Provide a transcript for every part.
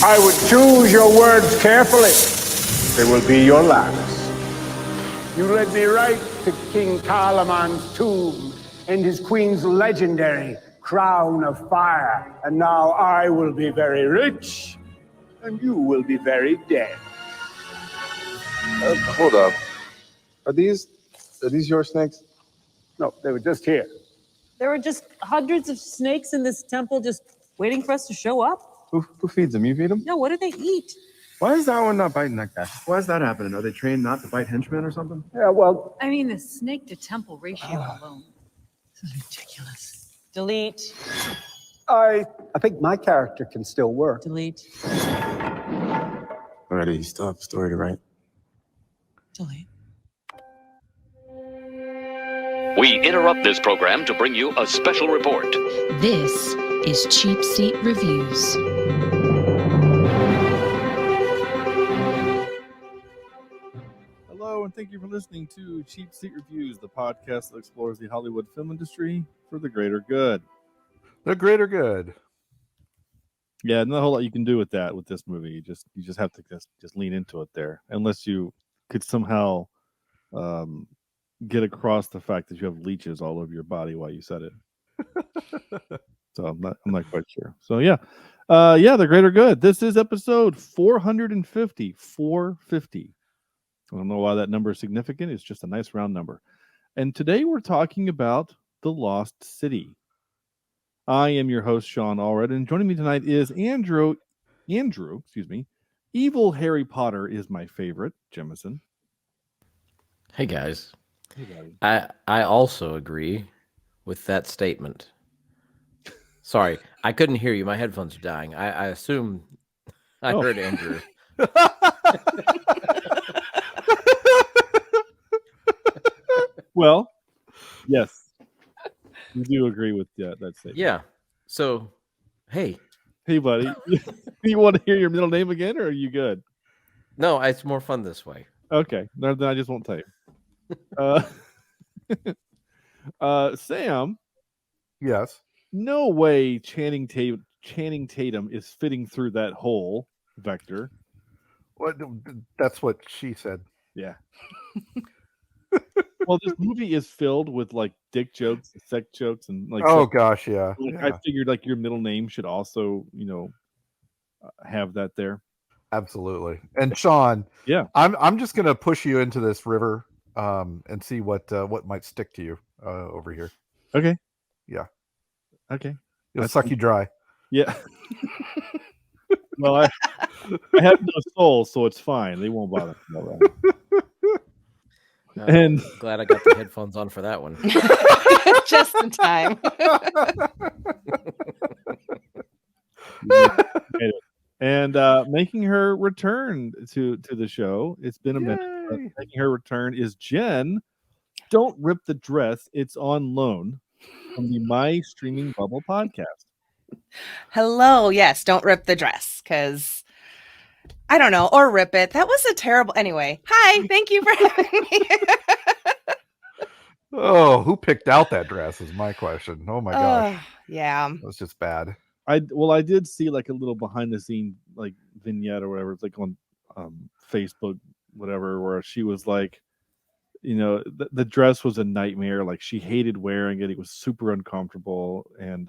I would choose your words carefully. They will be your last. You led me right to King Carloman's tomb and his queen's legendary crown of fire. And now I will be very rich, and you will be very dead. Hold up. Are these your snakes? No, they were just here. There were just hundreds of snakes in this temple just waiting for us to show up. Who feeds them? You feed them? No, what do they eat? Why is that one not biting that guy? Why is that happening? Are they trained not to bite henchmen or something? Yeah, well, I mean, the snake to temple ratio alone. This is ridiculous. Delete. I think my character can still work. Delete. Alrighty, you still have a story to write. Delete. We interrupt this program to bring you a special report. This is Cheapseat Reviews. Hello, and thank you for listening to Cheapseat Reviews, the podcast that explores the Hollywood film industry for the greater good. The greater good. Yeah, not a whole lot you can do with that with this movie. You just have to just lean into it there, unless you could somehow get across the fact that you have leeches all over your body while you said it. So I'm not quite sure. So yeah, the greater good. This is episode 450. 450. I don't know why that number is significant. It's just a nice round number. And today we're talking about The Lost City. I am your host, Sean Allred, and joining me tonight is Andrew, excuse me. Evil Harry Potter is my favorite, Jemison. Hey guys. I also agree with that statement. Sorry, I couldn't hear you. My headphones are dying. I assume I heard Andrew. Well, yes, you do agree with that statement. Yeah. So, hey, buddy, you want to hear your middle name again, or are you good? No, it's more fun this way. Okay, then I just won't tell you. Sam. Yes. No way Channing Tatum is fitting through that hole vector. What? That's what she said. Yeah. Well, this movie is filled with like dick jokes, sex jokes, and like. Oh gosh, yeah. I figured like your middle name should also, have that there. Absolutely. And Sean, yeah, I'm just gonna push you into this river, and see what might stick to you over here. Okay. Yeah. Okay. It'll suck you dry. Yeah. Well, I have no soul, so it's fine. They won't bother me. And glad I got the headphones on for that one. Just in time. And making her return to the show. It's been a minute. Making her return is Jenn. Don't Rip the Dress. It's on loan from the My Streaming Bubble podcast. Hello. Yes, don't rip the dress, because I don't know, or rip it. That was a terrible. Anyway, hi. Thank you for having me. Oh, who picked out that dress is my question. Oh my gosh. Yeah. That's just bad. I did see like a little behind the scene like vignette or whatever. It's like on Facebook, whatever, where she was like, the dress was a nightmare. Like she hated wearing it. It was super uncomfortable. And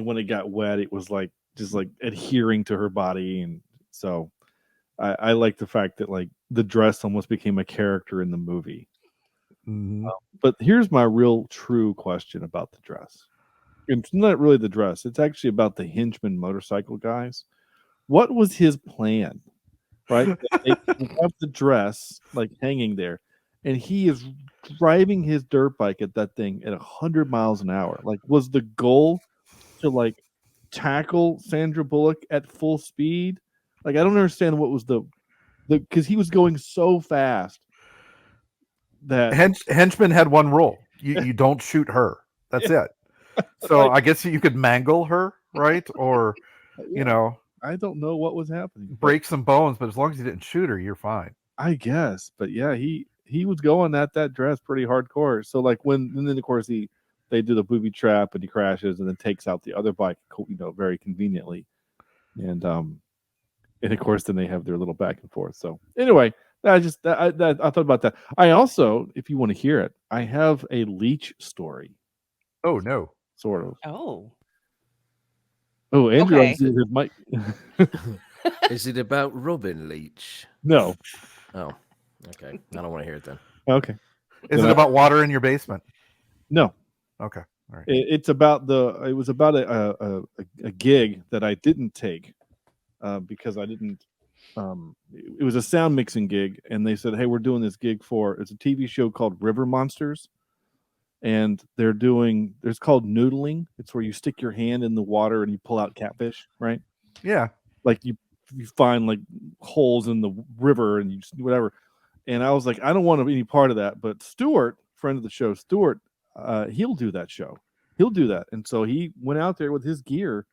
when it got wet, it was like just like adhering to her body. And so I like the fact that like the dress almost became a character in the movie. Mm-hmm. But here's my real true question about the dress. It's not really the dress. It's actually about the henchman motorcycle guys. What was his plan? Right? They have the dress like hanging there, and he is driving his dirt bike at that thing at 100 miles an hour. Like, was the goal to like tackle Sandra Bullock at full speed? Like, I don't understand what was the because he was going so fast that Henchman had one rule: you don't shoot her. That's it. So like, I guess you could mangle her, right? Or I don't know what was happening. Break some bones, but as long as you didn't shoot her, you're fine. I guess. But yeah, he was going at that dress pretty hardcore. So like and then of course they do the booby trap and he crashes and then takes out the other bike, very conveniently. And And of course, then they have their little back and forth. So anyway, I thought about that. I also, if you want to hear it, I have a leech story. Oh no. Sort of. Oh. Oh, Andrew, Okay. might. Is it about Robin Leach? No. Oh, okay. I don't want to hear it then. Okay. Is it about water in your basement? No. Okay. All right. It was about a gig that I didn't take because I didn't. It was a sound mixing gig, and they said, "Hey, we're doing this gig it's a TV show called River Monsters." And it's called noodling. It's where you stick your hand in the water and you pull out catfish, right? Yeah. Like you find like holes in the river and you just whatever. And I was like, I don't want any part of that. But Stuart, friend of the show, Stuart, he'll do that show. He'll do that. And so he went out there with his gear,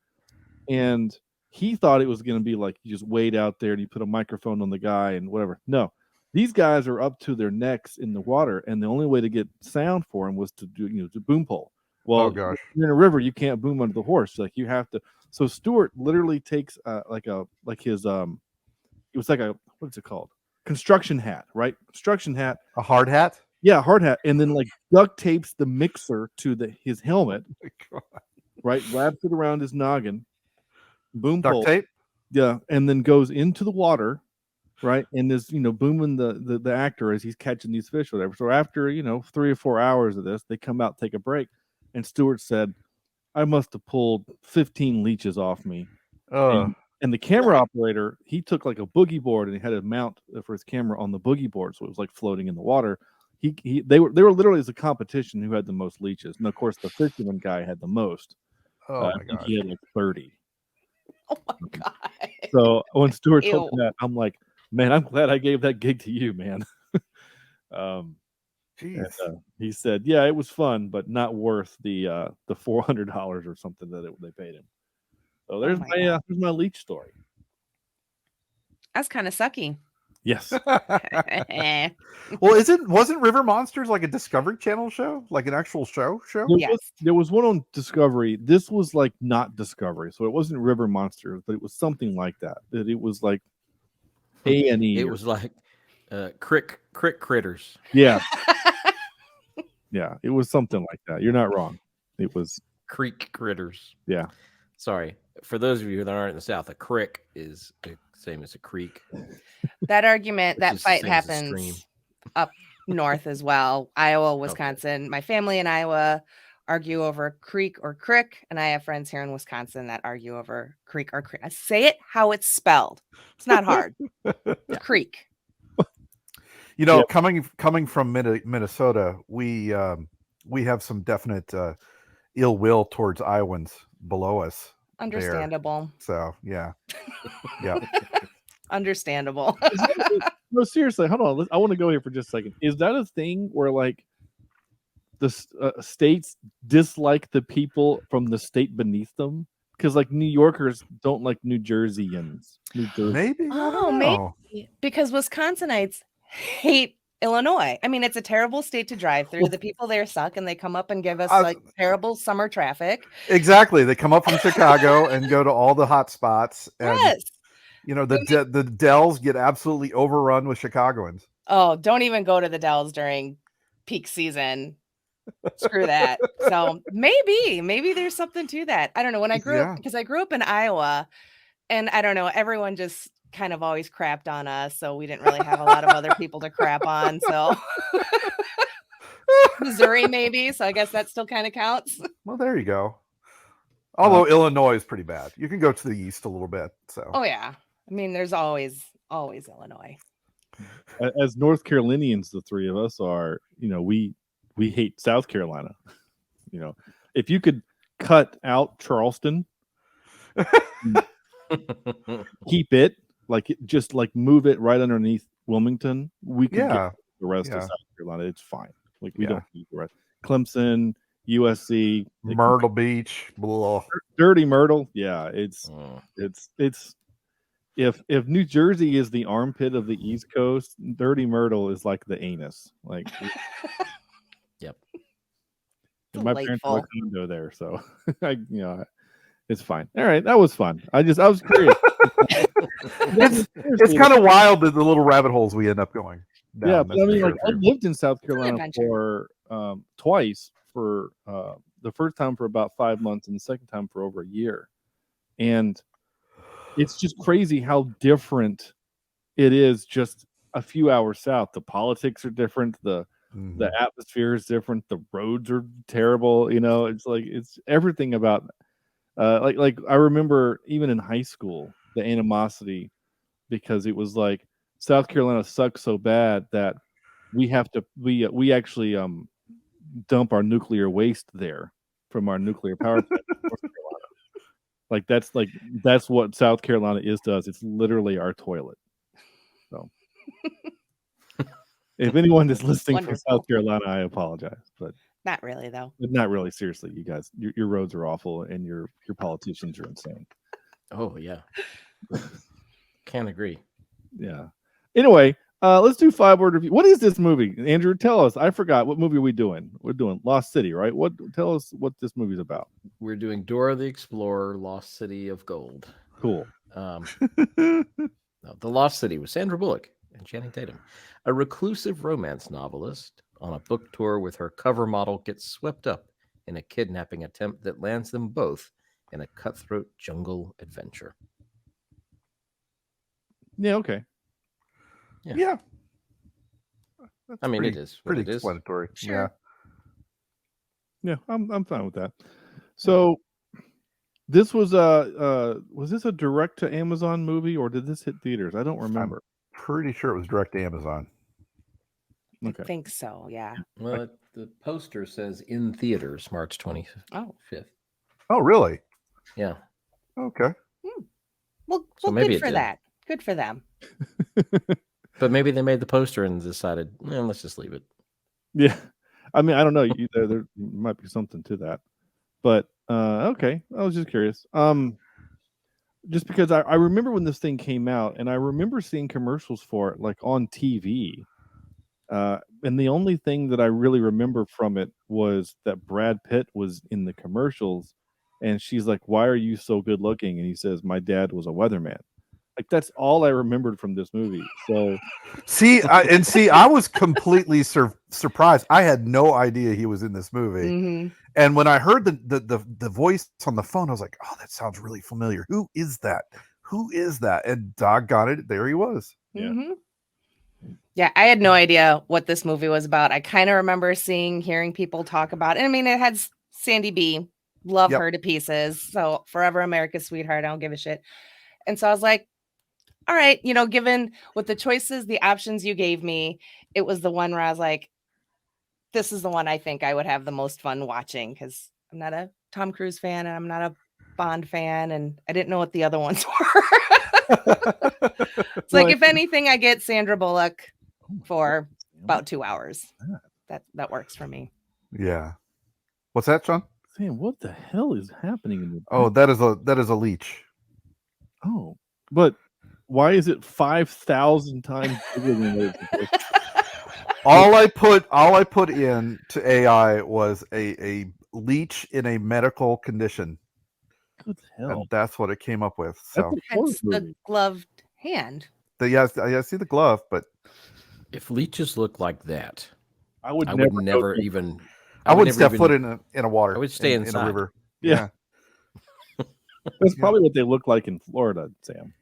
and he thought it was going to be like you just wade out there and you put a microphone on the guy and whatever. No. These guys are up to their necks in the water, and the only way to get sound for them was to do, to boom pole. Well, oh gosh, you're in a river, you can't boom under the horse. Like you have to. So Stuart literally takes it was like a what's it called? Construction hat, right? Construction hat. A hard hat. Yeah, hard hat, and then like duct tapes the mixer to his helmet, right? Wraps it around his noggin. Boom duct pole. tape. Yeah, and then goes into the water. Right, and is booming the actor as he's catching these fish, or whatever. So after 3 or 4 hours of this, they come out, take a break, and Stuart said, "I must have pulled 15 leeches off me." And the camera operator, he took like a boogie board and he had a mount for his camera on the boogie board, so it was like floating in the water. They were literally as a competition who had the most leeches, and of course the fisherman guy had the most. Oh my god, he had like 30. Oh my god. So when Stuart told Ew. me that, I'm like, man, I'm glad I gave that gig to you, man. jeez. And, he said, yeah, it was fun, but not worth the $400 or something that they paid him. So there's my here's my leech story. That's kind of sucky. Yes. Well, wasn't River Monsters like a Discovery Channel show, like an actual show? There was one on Discovery. This was like not Discovery, so it wasn't River Monsters, but it was something like that. That it was like A&E. It was like crick critters. Yeah. Yeah, it was something like that. You're not wrong. It was Creek critters. Yeah. Sorry. For those of you that aren't in the South, a crick is the same as a creek. That argument, that It's the fight same as a stream. happens up north as well. Iowa, Wisconsin. Okay. My family in Iowa argue over creek or crick, and I have friends here in Wisconsin that argue over creek or crick. I say it how it's spelled. It's not hard. Creek. Coming from Minnesota, we have some definite ill will towards Iowans below us. Understandable. There. So yeah. Understandable. No, seriously, hold on. I want to go here for just a second. Is that a thing where like the states dislike the people from the state beneath them? Because like New Yorkers don't like New Jerseyans. Maybe. Maybe because Wisconsinites hate Illinois. I mean, it's a terrible state to drive through. The people there suck, and they come up and give us like terrible summer traffic. Exactly. They come up from Chicago and go to all the hot spots. And, yes. The Dells get absolutely overrun with Chicagoans. Oh, don't even go to the Dells during peak season. Screw that. So maybe there's something to that. I don't know. When I grew up, because I grew up in Iowa, and I don't know, everyone just kind of always crapped on us, so we didn't really have a lot of other people to crap on. So Missouri, maybe. So I guess that still kind of counts. Well, there you go. Although Illinois is pretty bad. You can go to the east a little bit. So. Oh yeah. I mean, there's always Illinois. As North Carolinians, the three of us are, we hate South Carolina. If you could cut out Charleston, keep it just move it right underneath Wilmington, we could get the rest of South Carolina. It's fine. Like we don't need the rest. Clemson, USC, Myrtle Beach, blah. Dirty Myrtle. Yeah, it's if New Jersey is the armpit of the East Coast, Dirty Myrtle is like the anus. Like yep. My parents have a condo there, so it's fine. All right, that was fun. I was curious. it's kind of wild the little rabbit holes we end up going down. Yeah, but I mean, like I true. lived in South Carolina adventure. for twice for the first time for about 5 months and the second time for over a year, and it's just crazy how different it is just a few hours south. The politics are different. The atmosphere is different. The roads are terrible. You know, it's like it's everything about like I remember even in high school the animosity because it was like South Carolina sucks so bad that we have to we actually dump our nuclear waste there from our nuclear power plant. In North Carolina. Like that's what South Carolina is to us. It's literally our toilet. So if anyone is listening from South Carolina, I apologize, but Not really though. not really. Seriously, you guys, your roads are awful, and your politicians are insane. Oh yeah, can't agree. Yeah. Anyway, let's do 5-word review. What is this movie, Andrew? Tell us. I forgot what movie are we doing. We're doing Lost City, right? Tell us what this movie's about. We're doing Dora the Explorer, Lost City of Gold. Cool. No, The Lost City with Sandra Bullock and Channing Tatum. A reclusive romance novelist on a book tour with her cover model gets swept up in a kidnapping attempt that lands them both in a cutthroat jungle adventure. Yeah, okay. Yeah. I mean, it is pretty what it is. explanatory. Sure. Yeah, I'm fine with that. So this was this a direct to Amazon movie or did this hit theaters? I don't remember. I'm pretty sure it was direct to Amazon. Okay. I think so. Yeah. Well, the poster says in theaters March 25th. Oh, really? Yeah. Okay. Well, So maybe good it for did. that. Good for them. But maybe they made the poster and decided, let's just leave it. Yeah. I mean, I don't know. There might be something to that. But okay. I was just curious. Just because I remember when this thing came out and I remember seeing commercials for it like on TV. And the only thing that I really remember from it was that Brad Pitt was in the commercials and she's like, "Why are you so good looking?" And he says, "My dad was a weatherman." Like that's all I remembered from this movie. So I was completely surprised. I had no idea he was in this movie. Mm-hmm. And when I heard the voice on the phone, I was like, "Oh, that sounds really familiar. Who is that? Who is that?" And doggone it, there he was. Yeah. Mm-hmm. Yeah, I had no idea what this movie was about. I kind of remember hearing people talk about it. I mean, it had Sandy B. Love her to pieces. So forever America's sweetheart. I don't give a shit. And so I was like, all right, given with the choices, the options you gave me, it was the one where I was like, this is the one I think I would have the most fun watching because I'm not a Tom Cruise fan and I'm not a Bond fan. And I didn't know what the other ones were. It's like, if anything, I get Sandra Bullock for about 2 hours. That works for me. Yeah. What's that, Sean? Sam, what the hell is happening in your Oh, that is a leech. Oh, but why is it 5,000 times bigger than what it's supposed to be? All I put in to AI was a leech in a medical condition. Good hell. And that's what it came up with. So hence the gloved hand. I see the glove, but if leeches look like that, I would never even. I wouldn't step foot in a water. I would stay in inside. a river. Yeah. That's probably what they look like in Florida, Sam.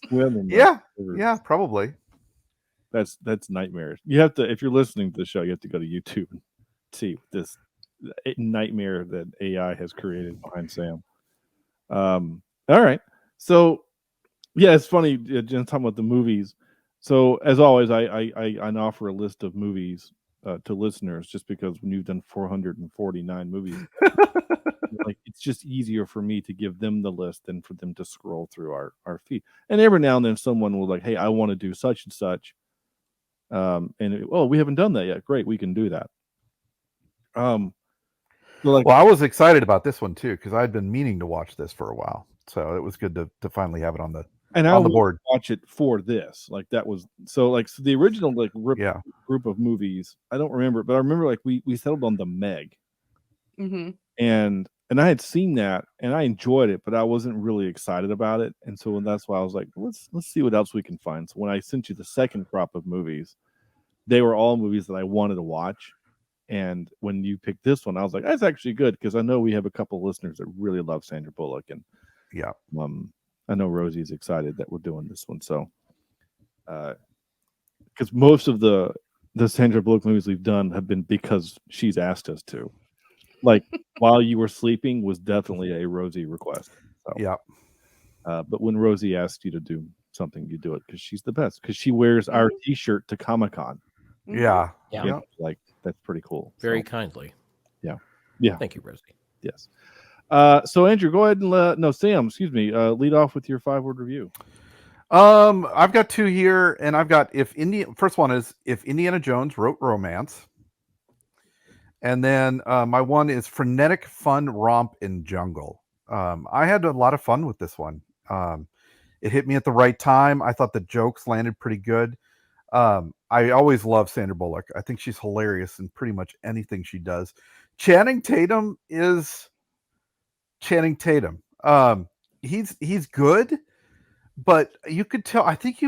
Swim in yeah, probably. That's nightmarish. You have to, if you're listening to the show, you have to go to YouTube and see this nightmare that AI has created behind Sam. All right. So yeah, it's funny, Jen, talking about the movies. So as always, I offer a list of movies to listeners just because when you've done 449 movies, like it's just easier for me to give them the list than for them to scroll through our feed. And every now and then someone will like, "Hey, I want to do such and such." We haven't done that yet. Great, we can do that. So well, I was excited about this one too because I'd been meaning to watch this for a while, so it was good to finally have it on the board. Watch it for this. Like that was so the original group of movies. I don't remember, but I remember like we settled on the Meg, mm-hmm. and And I had seen that and I enjoyed it, but I wasn't really excited about it. And so that's why I was like, let's see what else we can find. So when I sent you the second crop of movies, they were all movies that I wanted to watch. And when you picked this one, I was like, that's actually good because I know we have a couple of listeners that really love Sandra Bullock. And yeah, I know Rosie's excited that we're doing this one. So, because most of the Sandra Bullock movies we've done have been because she's asked us to. Like While You Were Sleeping was definitely a Rosie request. So, yeah. But when Rosie asks you to do something, you do it because she's the best. Because she wears our T-shirt to Comic-Con. Yeah. Like that's pretty cool. Very kindly. Yeah. Thank you, Rosie. Yes. So Andrew, go ahead and Sam, excuse me, lead off with your 5-word review. I've got 2 here, and I've got first one is If Indiana Jones Wrote Romance. And then my one is Frenetic Fun Romp in Jungle. I had a lot of fun with this one. It hit me at the right time. I thought the jokes landed pretty good. I always love Sandra Bullock. I think she's hilarious in pretty much anything she does. Channing Tatum is Channing Tatum. He's good, but you could tell, I think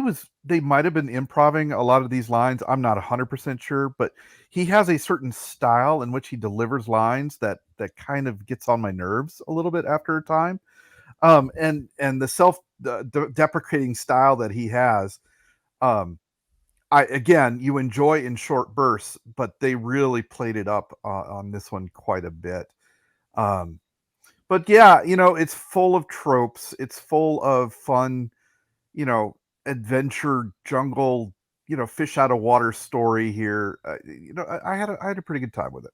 they might have been improvising a lot of these lines. I'm not 100% sure, but he has a certain style in which he delivers lines that kind of gets on my nerves a little bit after a time. And the deprecating style that he has, you enjoy in short bursts, but they really played it up on this one quite a bit. But yeah, it's full of tropes. It's full of fun, adventure, jungle, fish out of water story here. I had a pretty good time with it.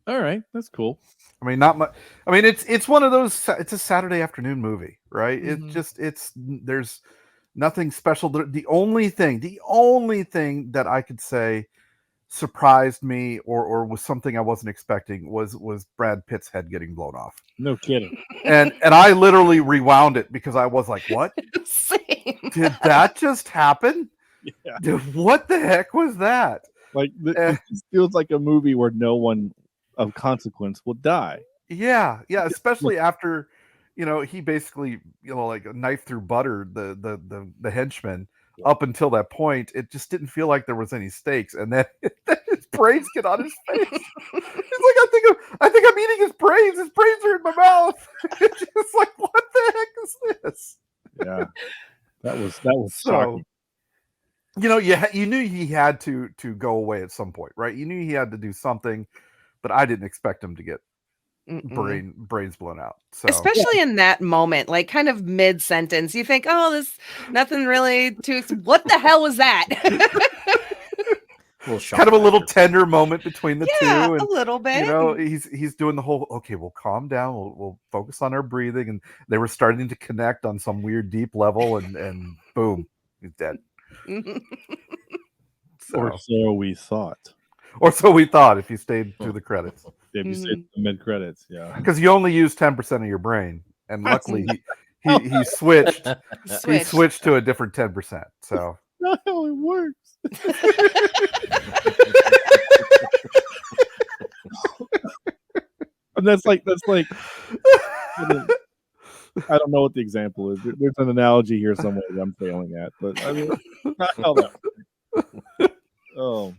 All right, that's cool. I mean, not much. I mean, it's one of those. It's a Saturday afternoon movie, right? Mm-hmm. There's nothing special. The only thing that I could say surprised me or was something I wasn't expecting was Brad Pitt's head getting blown off. No kidding. And I literally rewound it because I was like, what? Same. Did that just happen? Yeah. What the heck was that? Like it feels like a movie where no one of consequence will die. Yeah, especially after he basically like a knife through butter the henchman. Up until that point, it just didn't feel like there was any stakes, and then his brains get on his face. He's like, I think I'm eating his brains. His brains are in my mouth. It's just like, what the heck is this? Yeah, that was shocking. You knew he had to go away at some point, right? You knew he had to do something, but I didn't expect him to get brains blown out. So especially in that moment, like kind of mid-sentence, you think, oh, there's nothing really to what the hell was that? Kind of a little tender moment between the two, and a little bit. He's doing the whole, okay, we'll calm down, we'll focus on our breathing, and they were starting to connect on some weird deep level, and boom, he's dead. Or so we thought. Or so we thought if you stayed through the credits. If you stayed the mid credits, yeah. Because you only use 10% of your brain, and luckily he switched. He switched to a different 10%. So that's how it works. And that's like I don't know what the example is. There's an analogy here somewhere that I'm failing at, but I mean, not how that. Oh.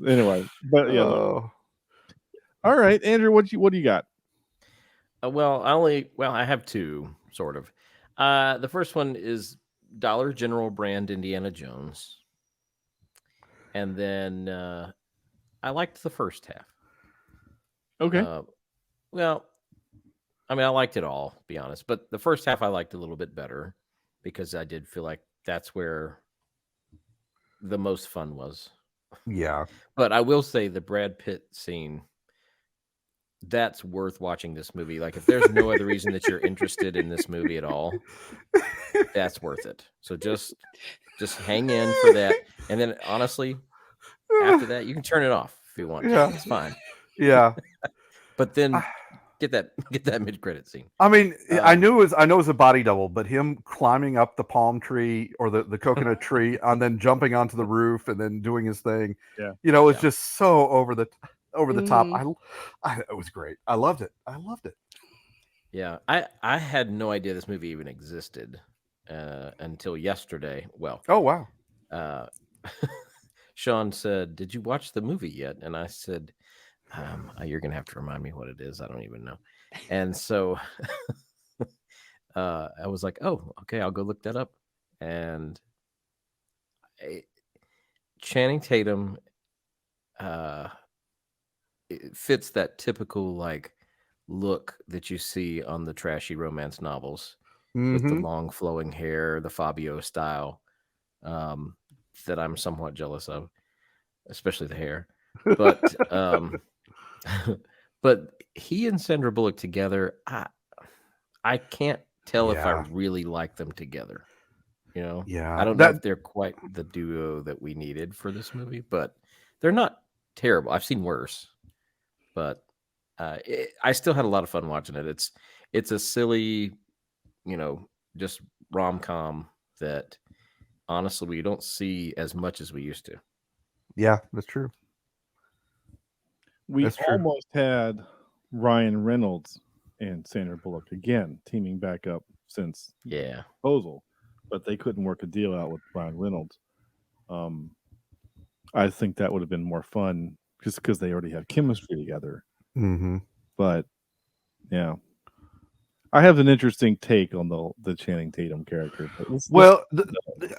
Anyway, but yeah. All right, Andrew, what do you got? I have 2 sort of. The first one is Dollar General brand Indiana Jones, and then I liked the first half. Okay. I liked it all, to be honest, but the first half I liked a little bit better because I did feel like that's where the most fun was. Yeah. But I will say the Brad Pitt scene, that's worth watching this movie. Like if there's no other reason that you're interested in this movie at all, that's worth it. So just hang in for that. And then honestly, after that, you can turn it off if you want. Yeah. It's fine. Yeah. But then get that mid-credit scene. I mean, I know it was a body double, but him climbing up the palm tree or the coconut tree and then jumping onto the roof and then doing his thing, it was just so over the over the top. It was great. I loved it. Yeah, I had no idea this movie even existed until yesterday. Well, oh wow. Sean said, "Did you watch the movie yet?" And I said, "You're gonna have to remind me what it is. I don't even know." And so I was like, "Oh, okay, I'll go look that up." And Channing Tatum it fits that typical like look that you see on the trashy romance novels with the long flowing hair, the Fabio style, that I'm somewhat jealous of, especially the hair. But but he and Sandra Bullock together, I can't tell if I really like them together. You know, I don't know if they're quite the duo that we needed for this movie, but they're not terrible. I've seen worse, but I still had a lot of fun watching it. It's a silly, just rom-com that honestly we don't see as much as we used to. Yeah, that's true. We almost had Ryan Reynolds and Sandra Bullock again teaming back up since proposal, but they couldn't work a deal out with Ryan Reynolds. I think that would have been more fun just because they already have chemistry together. But yeah, I have an interesting take on the Channing Tatum character.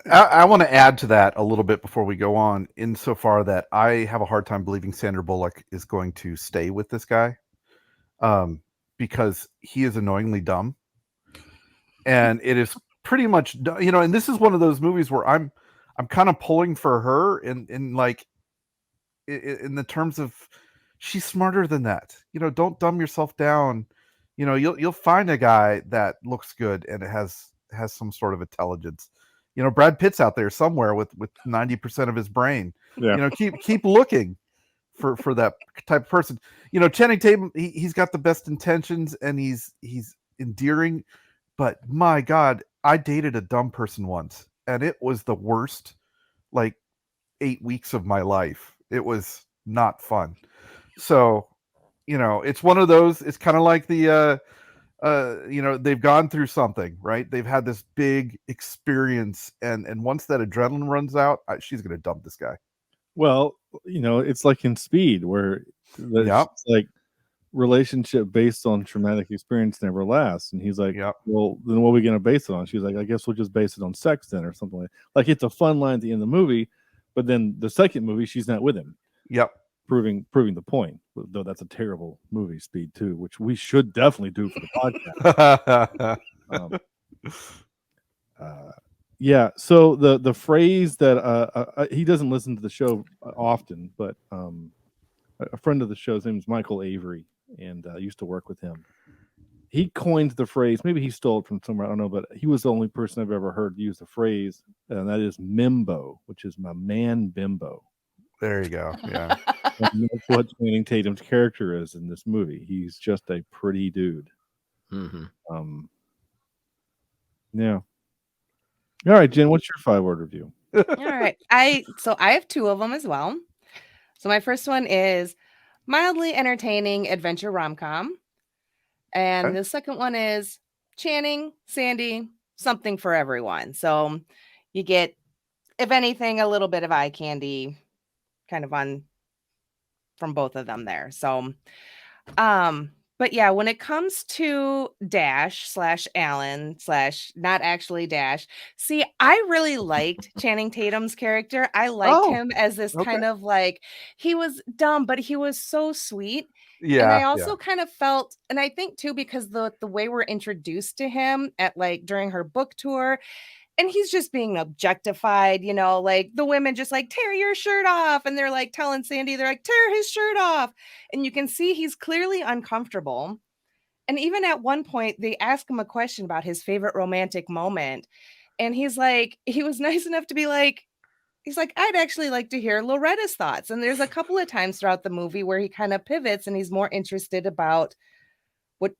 I want to add to that a little bit before we go on, insofar that I have a hard time believing Sandra Bullock is going to stay with this guy, because he is annoyingly dumb, and it is pretty much, and this is one of those movies where I'm kind of pulling for her in the terms of she's smarter than that. Don't dumb yourself down. You'll find a guy that looks good and has some sort of intelligence. Brad Pitt's out there somewhere with 90% of his brain. Keep looking for that type of person. Channing Tatum, he's got the best intentions and he's endearing, but my God, I dated a dumb person once and it was the worst, 8 weeks of my life. It was not fun. So, it's one of those, it's kind of like the, they've gone through something, right? They've had this big experience, and once that adrenaline runs out, she's going to dump this guy. Well, it's like in Speed, where like relationship based on traumatic experience never lasts. And he's like, well, then what are we going to base it on? She's like, I guess we'll just base it on sex then, or something like it's a fun line at the end of the movie, but then the second movie, she's not with him. Proving the point, though that's a terrible movie, Speed 2, which we should definitely do for the podcast. So the phrase that he doesn't listen to the show often, but a friend of the show, his name is Michael Avery, and I used to work with him. He coined the phrase, maybe he stole it from somewhere, I don't know, but he was the only person I've ever heard use the phrase, and that is Mimbo, which is my man bimbo. There you go. Yeah. And that's what Channing Tatum's character is in this movie. He's just a pretty dude. Yeah. All right, Jen, what's your 5-word review? All right. I have 2 of them as well. So my first one is mildly entertaining adventure rom-com. And the second one is Channing, Sandy, something for everyone. So you get, if anything, a little bit of eye candy kind of from both of them there. So, but yeah, when it comes to Dash/Alan/ not actually Dash, see, I really liked Channing Tatum's character. I liked him as this kind of he was dumb, but he was so sweet. Yeah. And I also kind of felt, and I think too, because the way we're introduced to him at during her book tour, and he's just being objectified, the women just tear your shirt off. And they're telling Sandy, they're tear his shirt off. And you can see he's clearly uncomfortable. And even at one point, they ask him a question about his favorite romantic moment. And he's he was nice enough to be he's I'd actually like to hear Loretta's thoughts. And there's a couple of times throughout the movie where he kind of pivots and he's more interested about what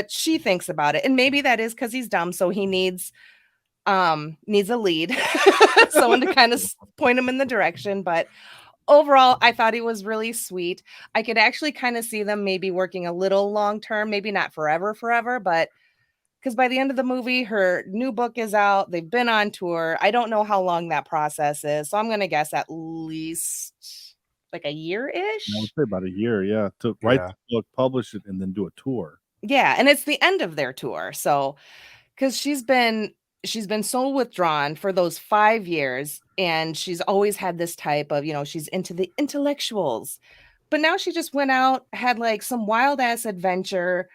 she thinks about it. And maybe that is because he's dumb. So he needs a lead, someone to kind of point him in the direction. But overall, I thought he was really sweet. I could actually kind of see them maybe working a little long term, maybe not forever, but because by the end of the movie, her new book is out. They've been on tour. I don't know how long that process is. So I'm going to guess at least like a year-ish. I would say about a year, yeah. To write the book, publish it, and then do a tour. Yeah, and it's the end of their tour. So because she's been so withdrawn for those 5 years, and she's always had this type of, she's into the intellectuals. But now she just went out, had like some wild ass adventure,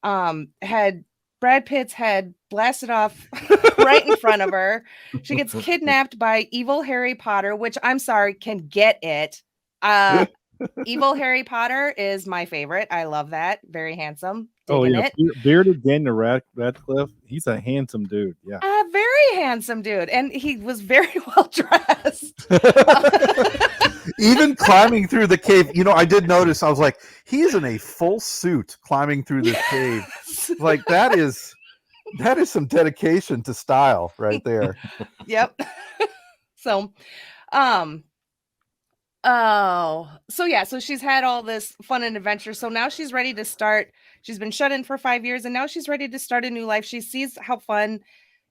had Brad Pitt's head blasted off right in front of her. She gets kidnapped by evil Harry Potter, which I'm sorry, can get it. Evil Harry Potter is my favorite. I love that. Very handsome. Digging it. Bearded Daniel Radcliffe. He's a handsome dude. Yeah. A very handsome dude. And he was very well dressed. Even climbing through the cave, I did notice, I was like, he is in a full suit climbing through this cave. Like that is some dedication to style right there. Yep. So, so she's had all this fun and adventure. So now she's ready to start. She's been shut in for 5 years, and now she's ready to start a new life. She sees how fun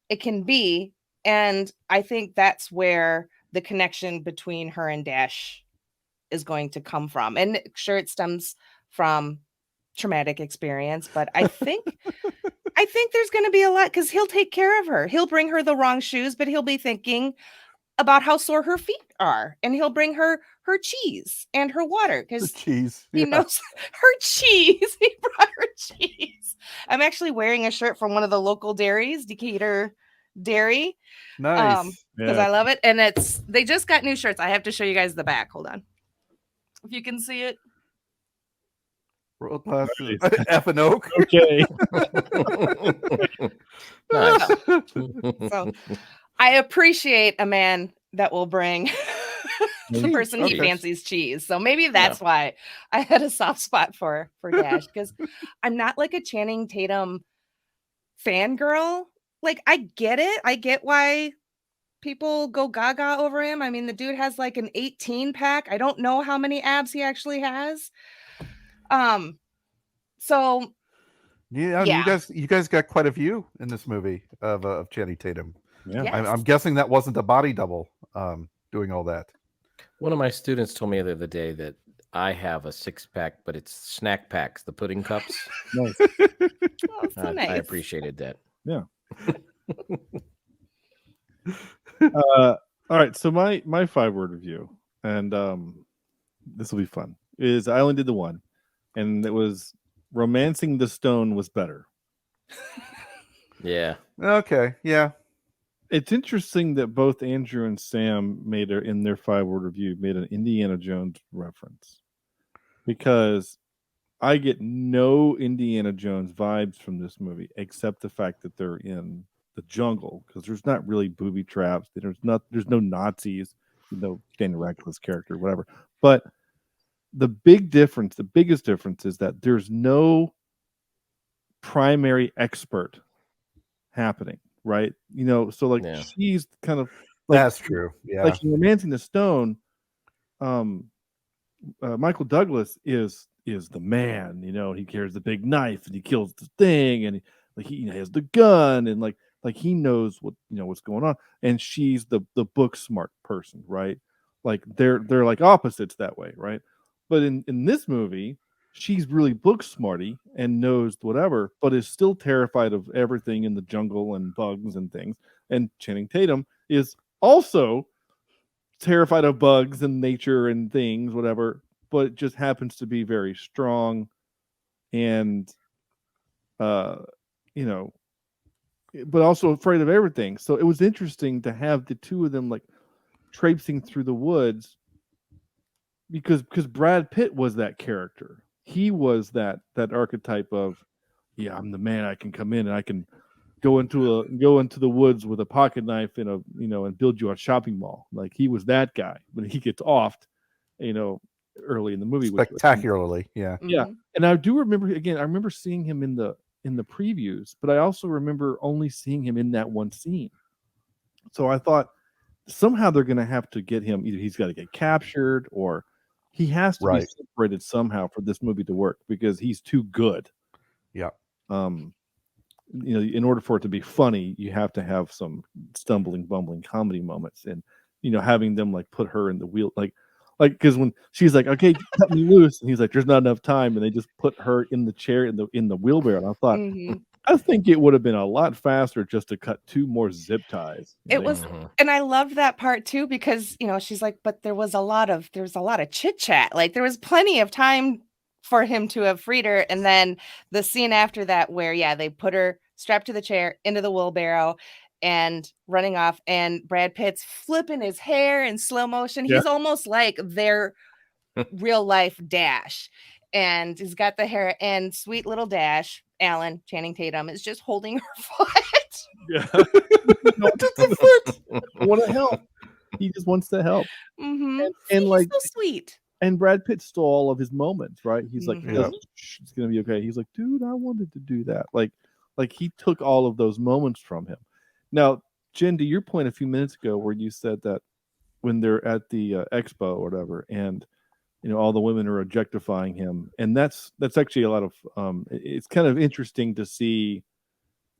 it can be. And I think that's where the connection between her and Dash is going to come from. And sure, it stems from traumatic experience, but I think there's going to be a lot, because he'll take care of her. He'll bring her the wrong shoes, but he'll be thinking about how sore her feet are, and he'll bring her cheese and her water, because he knows her cheese. He brought her cheese. I'm actually wearing a shirt from one of the local dairies, Decatur Dairy. Nice. Because I love it. And they just got new shirts. I have to show you guys the back. Hold on. If you can see it. World class F and Oak. Okay. Nice. So I appreciate a man that will bring the person he fancies cheese. So maybe that's why I had a soft spot for Dash, because I'm not like a Channing Tatum fangirl. Like, I get it. I get why people go gaga over him. I mean, the dude has like an 18 pack. I don't know how many abs he actually has. So you guys got quite a few in this movie of Channing Tatum. Yeah, yes. I'm guessing that wasn't a body double doing all that. One of my students told me the other day that I have a 6-pack, but it's snack packs, the pudding cups. Nice. Oh, so nice. I appreciated that. Yeah. All right. So my 5-word review, and this will be fun, is I only did the one, and it was romancing the stone was better. Yeah. Okay. Yeah. It's interesting that both Andrew and Sam made in their 5-word review made an Indiana Jones reference, because I get no Indiana Jones vibes from this movie, except the fact that they're in the jungle, because there's not really booby traps. There's no Nazis, Daniel Radcliffe's character, whatever. But the biggest difference is that there's no primary expert happening, right? So like she's kind of like, that's true. Yeah. Like in Romancing the Stone, Michael Douglas is the man. He carries the big knife and he kills the thing, and he has the gun, and like he knows what's going on. And she's the book smart person, right? Like they're like opposites that way, right? But in this movie, she's really book smarty and knows whatever, but is still terrified of everything in the jungle and bugs and things. And Channing Tatum is also terrified of bugs and nature and things, whatever, but just happens to be very strong and but also afraid of everything. So it was interesting to have the two of them like traipsing through the woods, because Brad Pitt was that character. He was that archetype of, I'm the man. I can come in and I can go into the woods with a pocket knife and and build you a shopping mall. Like he was that guy. But he gets offed, early in the movie. Spectacularly, yeah. Yeah. And I do remember, again, I remember seeing him in the previews, but I also remember only seeing him in that one scene. So I thought somehow they're going to have to get him. Either he's got to get captured, or he has to be separated somehow for this movie to work because he's too good. Yeah. In order for it to be funny, you have to have some stumbling, bumbling comedy moments, and having them like put her in the wheel, like because when she's like, "Okay, cut me loose," and he's like, "There's not enough time," and they just put her in the chair in the wheelbarrow. And I thought, I think it would have been a lot faster just to cut 2 more zip ties. It was, and I loved that part too because she's like, but there was a lot of chit chat. Like there was plenty of time for him to have freed her, and then the scene after that where they put her strapped to the chair into the wheelbarrow and running off, and Brad Pitt's flipping his hair in slow motion. He's almost like their real life Dash, and he's got the hair, and sweet little Dash, Alan Channing Tatum, is just holding her foot. Yeah. I want to help. He just wants to help. And like, so sweet. And Brad Pitt stole all of his moments, right? He's like, it's gonna be okay. He's like, dude, I wanted to do that. Like he took all of those moments from him. Now, Jen, to your point a few minutes ago, where you said that when they're at the expo or whatever, and all the women are objectifying him, and that's actually a lot of it's kind of interesting to see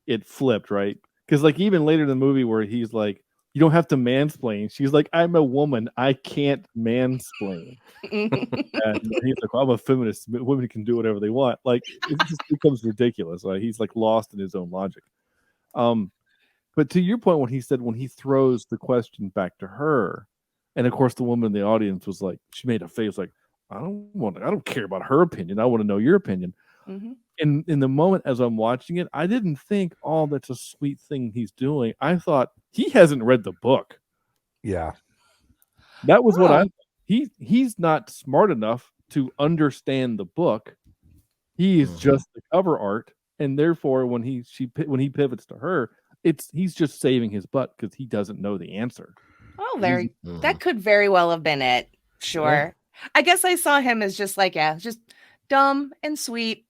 it flipped, right? Because like even later in the movie where he's like, you don't have to mansplain, she's like, I'm a woman, I can't mansplain. And he's like, well, I'm a feminist, women can do whatever they want. Like it just becomes ridiculous, right? He's like lost in his own logic. But to your point, when he said, when he throws the question back to her, and of course the woman in the audience was like, she made a face like, I don't care about her opinion, I want to know your opinion. In the moment as I'm watching it, I didn't think, oh, that's a sweet thing he's doing. I thought he hasn't read the book. Yeah. That was what I thought. He's not smart enough to understand the book. He is just the cover art, and therefore when he pivots to her, he's just saving his butt because he doesn't know the answer. Oh, that could very well have been it. Sure. Yeah. I guess I saw him as just like, just dumb and sweet.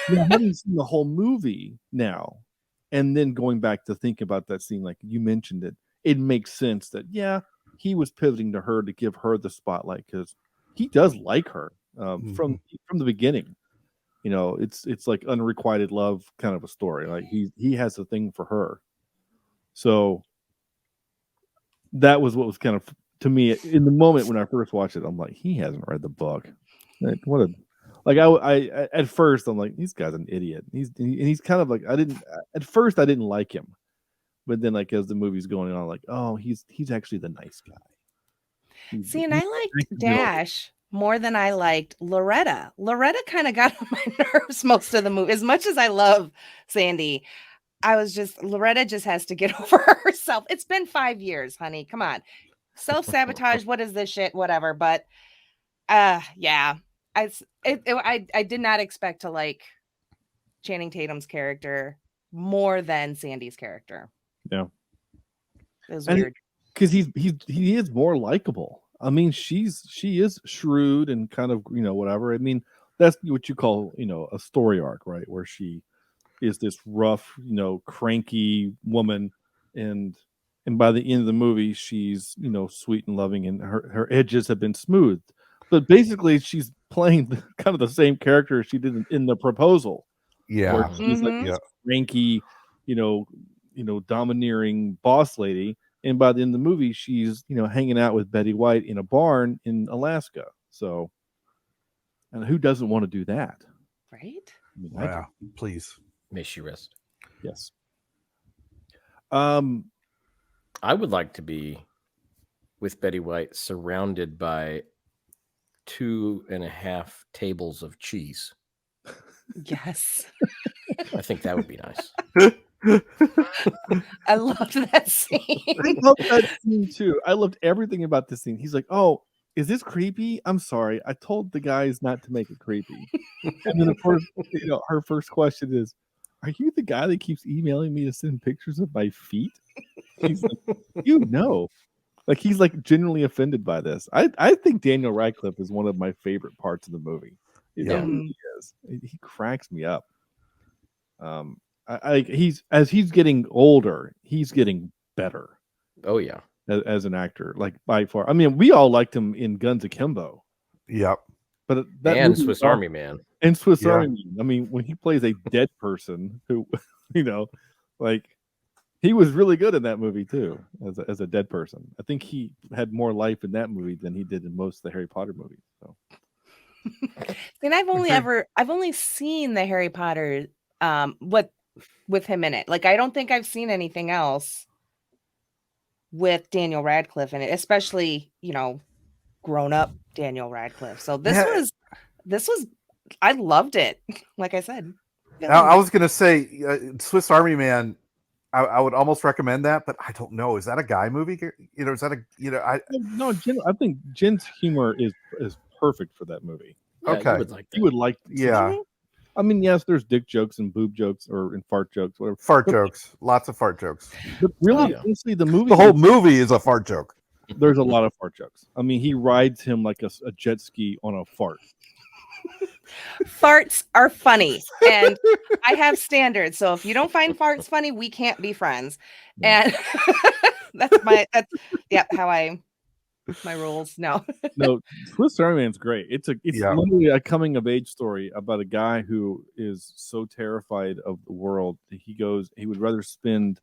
Having seen the whole movie now, and then going back to think about that scene, like you mentioned it makes sense that he was pivoting to her to give her the spotlight because he does like her from the beginning. It's like unrequited love kind of a story. Like he has a thing for her. So that was what was kind of, to me, in the moment when I first watched it, I'm like, he hasn't read the book. Like, I at first I'm like, this guy's an idiot. He's kind of like, I didn't like him, but then like as the movie's going on, like, oh, he's actually the nice guy. See, and I liked Dash more than I liked Loretta. Loretta kind of got on my nerves most of the movie. As much as I love Sandy, Loretta just has to get over herself. It's been 5 years, honey. Come on. Self-sabotage. What is this shit? Whatever. But yeah. I did not expect to like Channing Tatum's character more than Sandy's character. Yeah. It was weird. Because he is more likable. I mean, she is shrewd and kind of, whatever. I mean, that's what you call, a story arc, right? Where she is this rough, cranky woman, and by the end of the movie, she's, sweet and loving, and her edges have been smoothed. But basically, she's playing kind of the same character she did in The Proposal. Yeah, where she's like this cranky, domineering boss lady. And by the end of the movie, she's, hanging out with Betty White in a barn in Alaska. So, and who doesn't want to do that? Right? I mean, please. May she rest. Yes. I would like to be with Betty White surrounded by 2.5 tables of cheese. Yes. I think that would be nice. I loved that scene. I love that scene too. I loved everything about this scene. He's like, oh, is this creepy? I'm sorry. I told the guys not to make it creepy. And then of course, her first question is, are you the guy that keeps emailing me to send pictures of my feet? He's like, like he's like genuinely offended by this. I think Daniel Radcliffe is one of my favorite parts of the movie. He is. He cracks me up. He's getting older, he's getting better. Oh yeah. as an actor, like by far. I mean, we all liked him in Guns Akimbo. Yep. But that and movie Swiss Army Man. And Swiss Army Man. I mean, when he plays a dead person who, like, he was really good in that movie too, as a dead person. I think he had more life in that movie than he did in most of the Harry Potter movies. So. And I've only seen the Harry Potter with him in it. Like, I don't think I've seen anything else with Daniel Radcliffe in it, especially, grown up Daniel Radcliffe. So this was I loved it. Like I said. I was gonna say Swiss Army Man. I would almost recommend that, but I don't know. Is that a guy movie? Is that No, Jen, I think Jen's humor is perfect for that movie. Yeah, okay, you would like yeah. I mean, yes, there's dick jokes and boob jokes and fart jokes, whatever. Jokes, lots of fart jokes. But really, honestly, the whole movie is a fart joke. There's a lot of fart jokes. I mean, he rides him like a jet ski on a fart. Farts are funny, and I have standards. So if you don't find farts funny, we can't be friends. And that's how my rules. No, Swiss Army Man's great. It's literally a coming of age story about a guy who is so terrified of the world that he would rather spend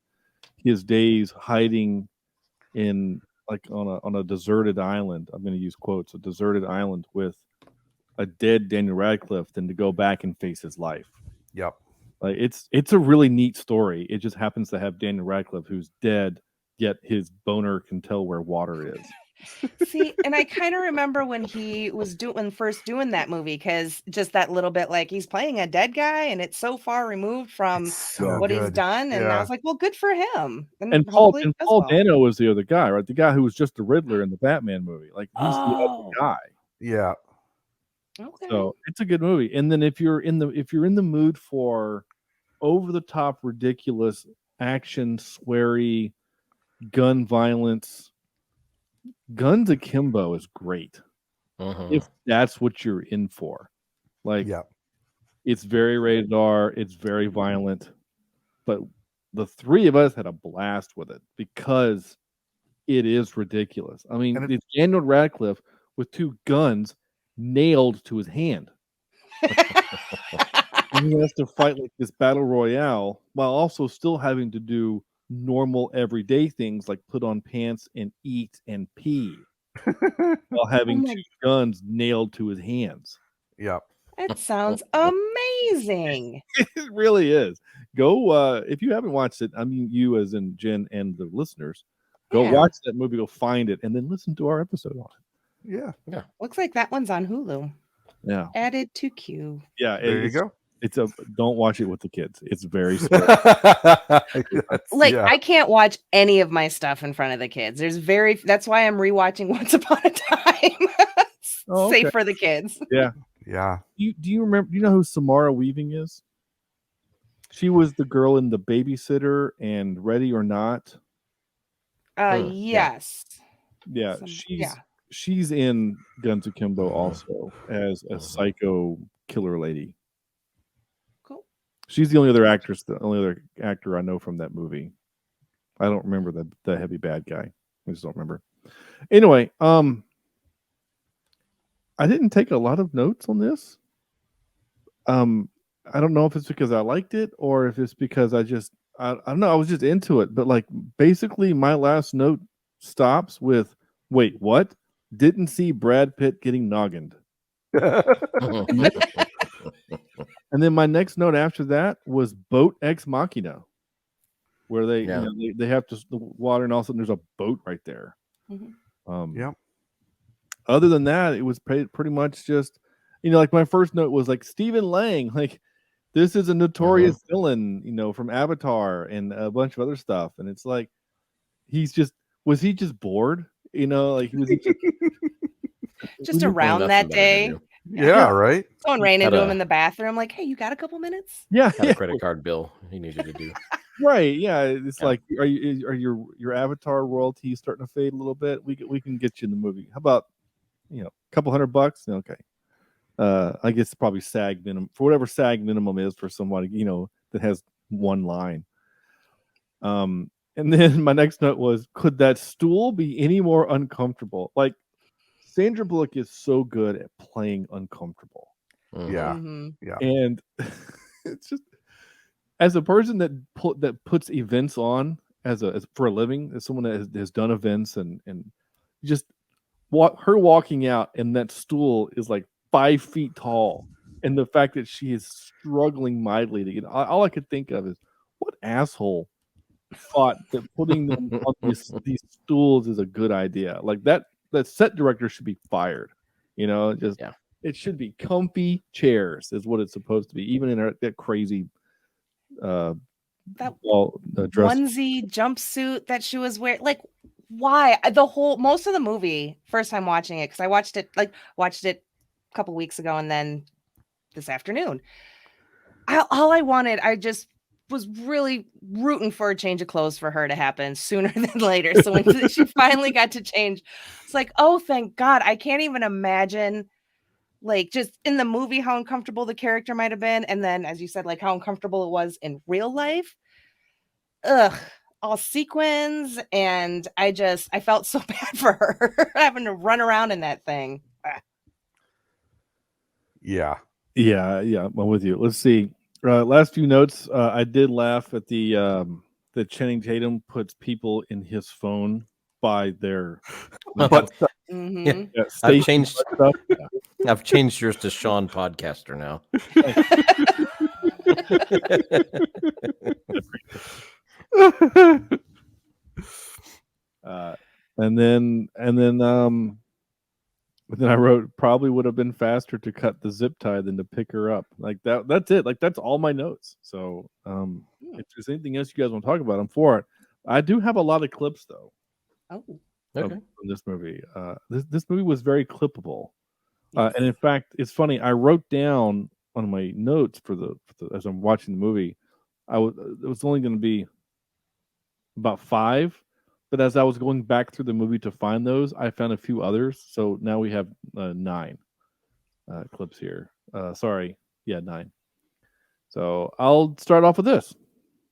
his days hiding in like on a deserted island. I'm going to use quotes, a deserted island with a dead Daniel Radcliffe than to go back and face his life. Yep. Like it's a really neat story. It just happens to have Daniel Radcliffe who's dead, yet his boner can tell where water is. See, and I kind of remember when he was first doing that movie, because just that little bit, like, he's playing a dead guy and it's so far removed from what he's done. And I was like, well, good for him. And Paul Dano was the other guy, right? The guy who was just the Riddler in the Batman movie. Like, he's the other guy. Yeah. Okay. So it's a good movie. And then if you're in the mood for over the top, ridiculous action, sweary, gun violence, Guns Akimbo is great. If that's what you're in for. Like, it's very rated R, it's very violent, but the three of us had a blast with it because it is ridiculous. I mean, it's Daniel Radcliffe with two guns nailed to his hand. And he has to fight like this battle royale while also still having to do normal everyday things like put on pants and eat and pee while having two guns nailed to his hands. Yep. It sounds amazing. It really is. Go if you haven't watched it, I mean you as in Jen and the listeners, go watch that movie, go find it, and then listen to our episode on it. Yeah. Looks like that one's on Hulu. Yeah. Added to queue. Yeah. There you go. Don't watch it with the kids. It's very scary. I can't watch any of my stuff in front of the kids. That's why I'm rewatching Once Upon a Time. Safe for the kids. Yeah. Yeah. Do you remember? Do you know who Samara Weaving is? She was the girl in The Babysitter and Ready or Not. Yes. Yeah. She's in Guns Akimbo also as a psycho killer lady. Cool. She's the only other actor I know from that movie. I don't remember the heavy bad guy. I just don't remember. Anyway, I didn't take a lot of notes on this. I don't know if it's because I liked it or if it's because I don't know. I was just into it. But like basically my last note stops with, wait, what? Didn't see Brad Pitt getting noggined. And then my next note after that was Boat Ex Machina, where they they have to the water and all of a sudden there's a boat right there. Other than that, it was pretty much just, like my first note was like Stephen Lang, like this is a notorious villain, from Avatar and a bunch of other stuff, and it's like was he just bored? Like he was just around that day. Yeah, right. Someone ran into him in the bathroom, like, "Hey, you got a couple minutes?" Yeah, had a credit card bill he needed to do. Right. Yeah. It's like, are your Avatar royalties starting to fade a little bit? We can get you in the movie. How about a couple $100? Okay. I guess probably SAG minimum for whatever SAG minimum is for somebody that has one line. And then my next note was, could that stool be any more uncomfortable? Like, Sandra Bullock is so good at playing uncomfortable. Yeah. Mhm. Yeah. And it's just, as a person that puts events on as for a living, as someone that has done events and just her walking out and that stool is like 5 feet tall, and the fact that she is struggling mightily to get, all I could think of is, what asshole thought that putting them on these stools is a good idea? Like, that set director should be fired. It should be comfy chairs is what it's supposed to be, even in that crazy That dress. onesie jumpsuit that she was wearing. Like, why? Most of the movie, first time watching it, because I watched it a couple weeks ago and then this afternoon. All I wanted, I just was really rooting for a change of clothes for her to happen sooner than later. So when she finally got to change, it's like, oh, thank God. I can't even imagine, like, just in the movie, how uncomfortable the character might have been. And then, as you said, like, how uncomfortable it was in real life. Ugh, all sequins. And I felt so bad for her having to run around in that thing. Yeah. Yeah, I'm with you. Let's see. Last few notes. I did laugh at that Channing Tatum puts people in his phone by their But Mhm. I've changed yours to Sean Podcaster now. But then I wrote, probably would have been faster to cut the zip tie than to pick her up. Like that's it. Like, that's all my notes. So if there's anything else you guys want to talk about, I'm for it. I do have a lot of clips though. Oh, okay. From this movie. This movie was very clippable. And in fact, it's funny. I wrote down on my notes for the as I'm watching the movie, it was only going to be about 5, but as I was going back through the movie to find those, I found a few others. So now we have 9 clips here. 9. So I'll start off with this.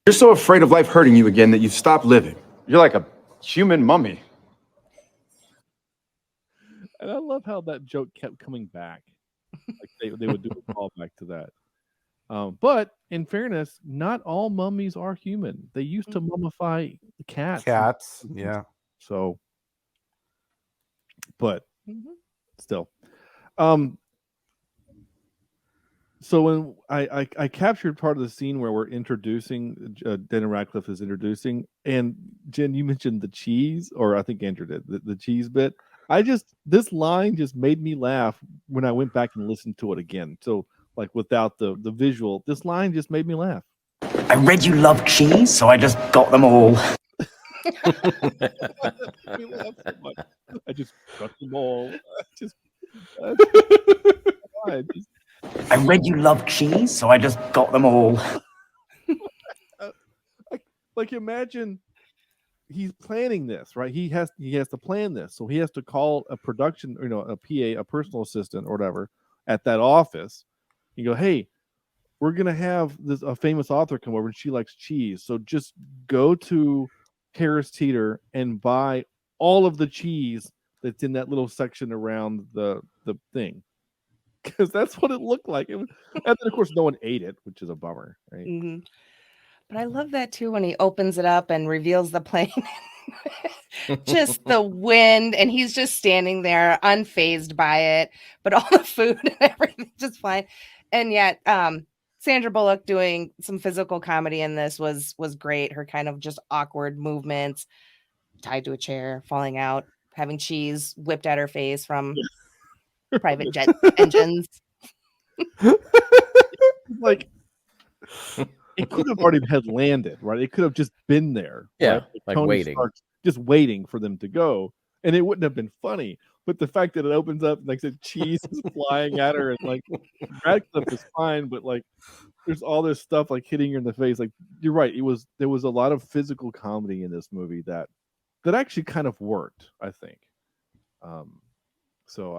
You're so afraid of life hurting you again that you've stopped living. You're like a human mummy. And I love how that joke kept coming back. Like they would do a callback to that. But in fairness, not all mummies are human. They used to mummify cats. Yeah. So, but still, so when I captured part of the scene where we're introducing, Daniel Radcliffe is introducing, and Jen, you mentioned the cheese, or I think Andrew did, the cheese bit. This line just made me laugh when I went back and listened to it again. So, like, without the visual, this line just made me laugh. I read you love cheese, so I just got them all. I just got them all. I read you love cheese, so I just got them all. Like, imagine he's planning this, right? He has to plan this, so he has to call a production, a PA, a personal assistant or whatever, at that office. You go, hey, we're gonna have a famous author come over, and she likes cheese, so just go to Harris Teeter and buy all of the cheese that's in that little section around the thing, because that's what it looked like. And then, of course, no one ate it, which is a bummer, right? Mm-hmm. But I love that too when he opens it up and reveals the plane. Just the wind, and he's just standing there unfazed by it, but all the food and everything just fine. And yet Sandra Bullock doing some physical comedy in this was great. Her kind of just awkward movements, tied to a chair, falling out, having cheese whipped at her face from private jet engines. Like, it could have already had landed, right? It could have just been there. Yeah, right? like Tony waiting. Stark's just waiting for them to go, and it wouldn't have been funny. But the fact that it opens up, and, like, the cheese is flying at her, and, like, Radcliffe is fine, but, like, there's all this stuff, like, hitting her in the face. Like, you're right. There was a lot of physical comedy in this movie that actually kind of worked, I think. So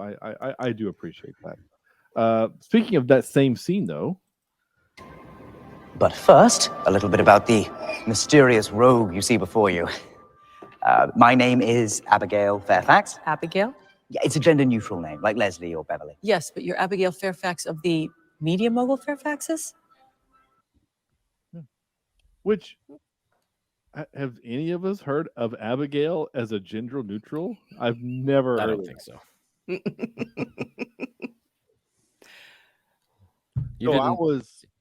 I do appreciate that. Speaking of that same scene, though. But first, a little bit about the mysterious rogue you see before you. My name is Abigail Fairfax. Abigail? Yeah, it's a gender-neutral name, like Leslie or Beverly. Yes, but you're Abigail Fairfax of the media mogul Fairfaxes? Which, have any of us heard of Abigail as a gender neutral? I've never heard. I don't think so.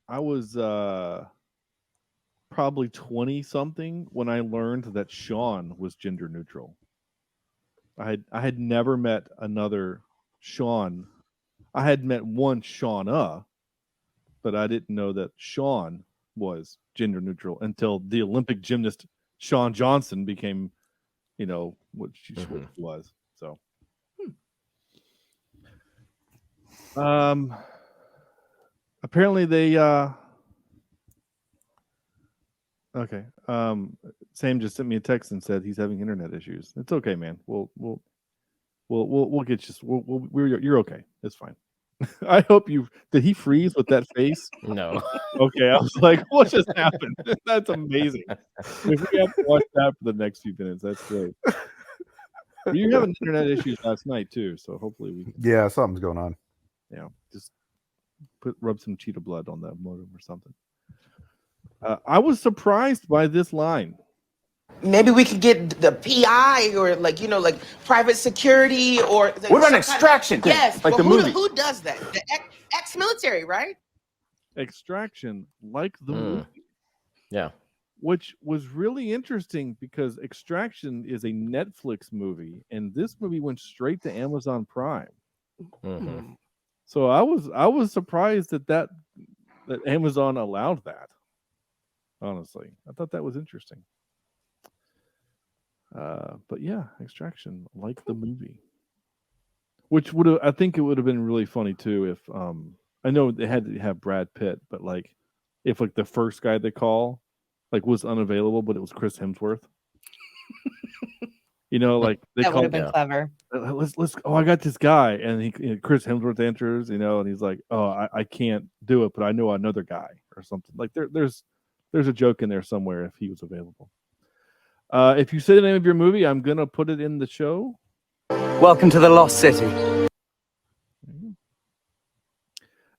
I was probably 20 something when I learned that Sean was gender neutral. I had never met another Sean. I had met one Shauna, but I didn't know that Sean was gender neutral until the Olympic gymnast Shawn Johnson became, what she was. So, apparently they okay. Sam just sent me a text and said he's having internet issues. It's okay, man. We'll get you. You're okay. It's fine. I hope did he freeze with that face? No. Okay, I was like, what just happened? That's amazing. If we have to watch that for the next few minutes, that's great. You were having internet issues last night too, so hopefully we can. Yeah, something's going on. Yeah, just rub some cheetah blood on that modem or something. I was surprised by this line. Maybe we could get the PI or like private security or. What about an extraction thing? Yes, like well, the movie. Who does that? The ex-military, right? Extraction, like the movie. Yeah. Which was really interesting because Extraction is a Netflix movie, and this movie went straight to Amazon Prime. Mm-hmm. So I was surprised that Amazon allowed that. Honestly, I thought that was interesting. But yeah, Extraction, like the movie. Which I think it would have been really funny too if I know they had to have Brad Pitt, but like if like the first guy they call like was unavailable, but it was Chris Hemsworth. Like they That would have called, been clever. Let's. Oh, I got this guy, and Chris Hemsworth enters, and he's like, "Oh, I can't do it, but I know another guy or something." Like there's a joke in there somewhere if he was available. If you say the name of your movie, I'm gonna put it in the show. Welcome to the Lost City.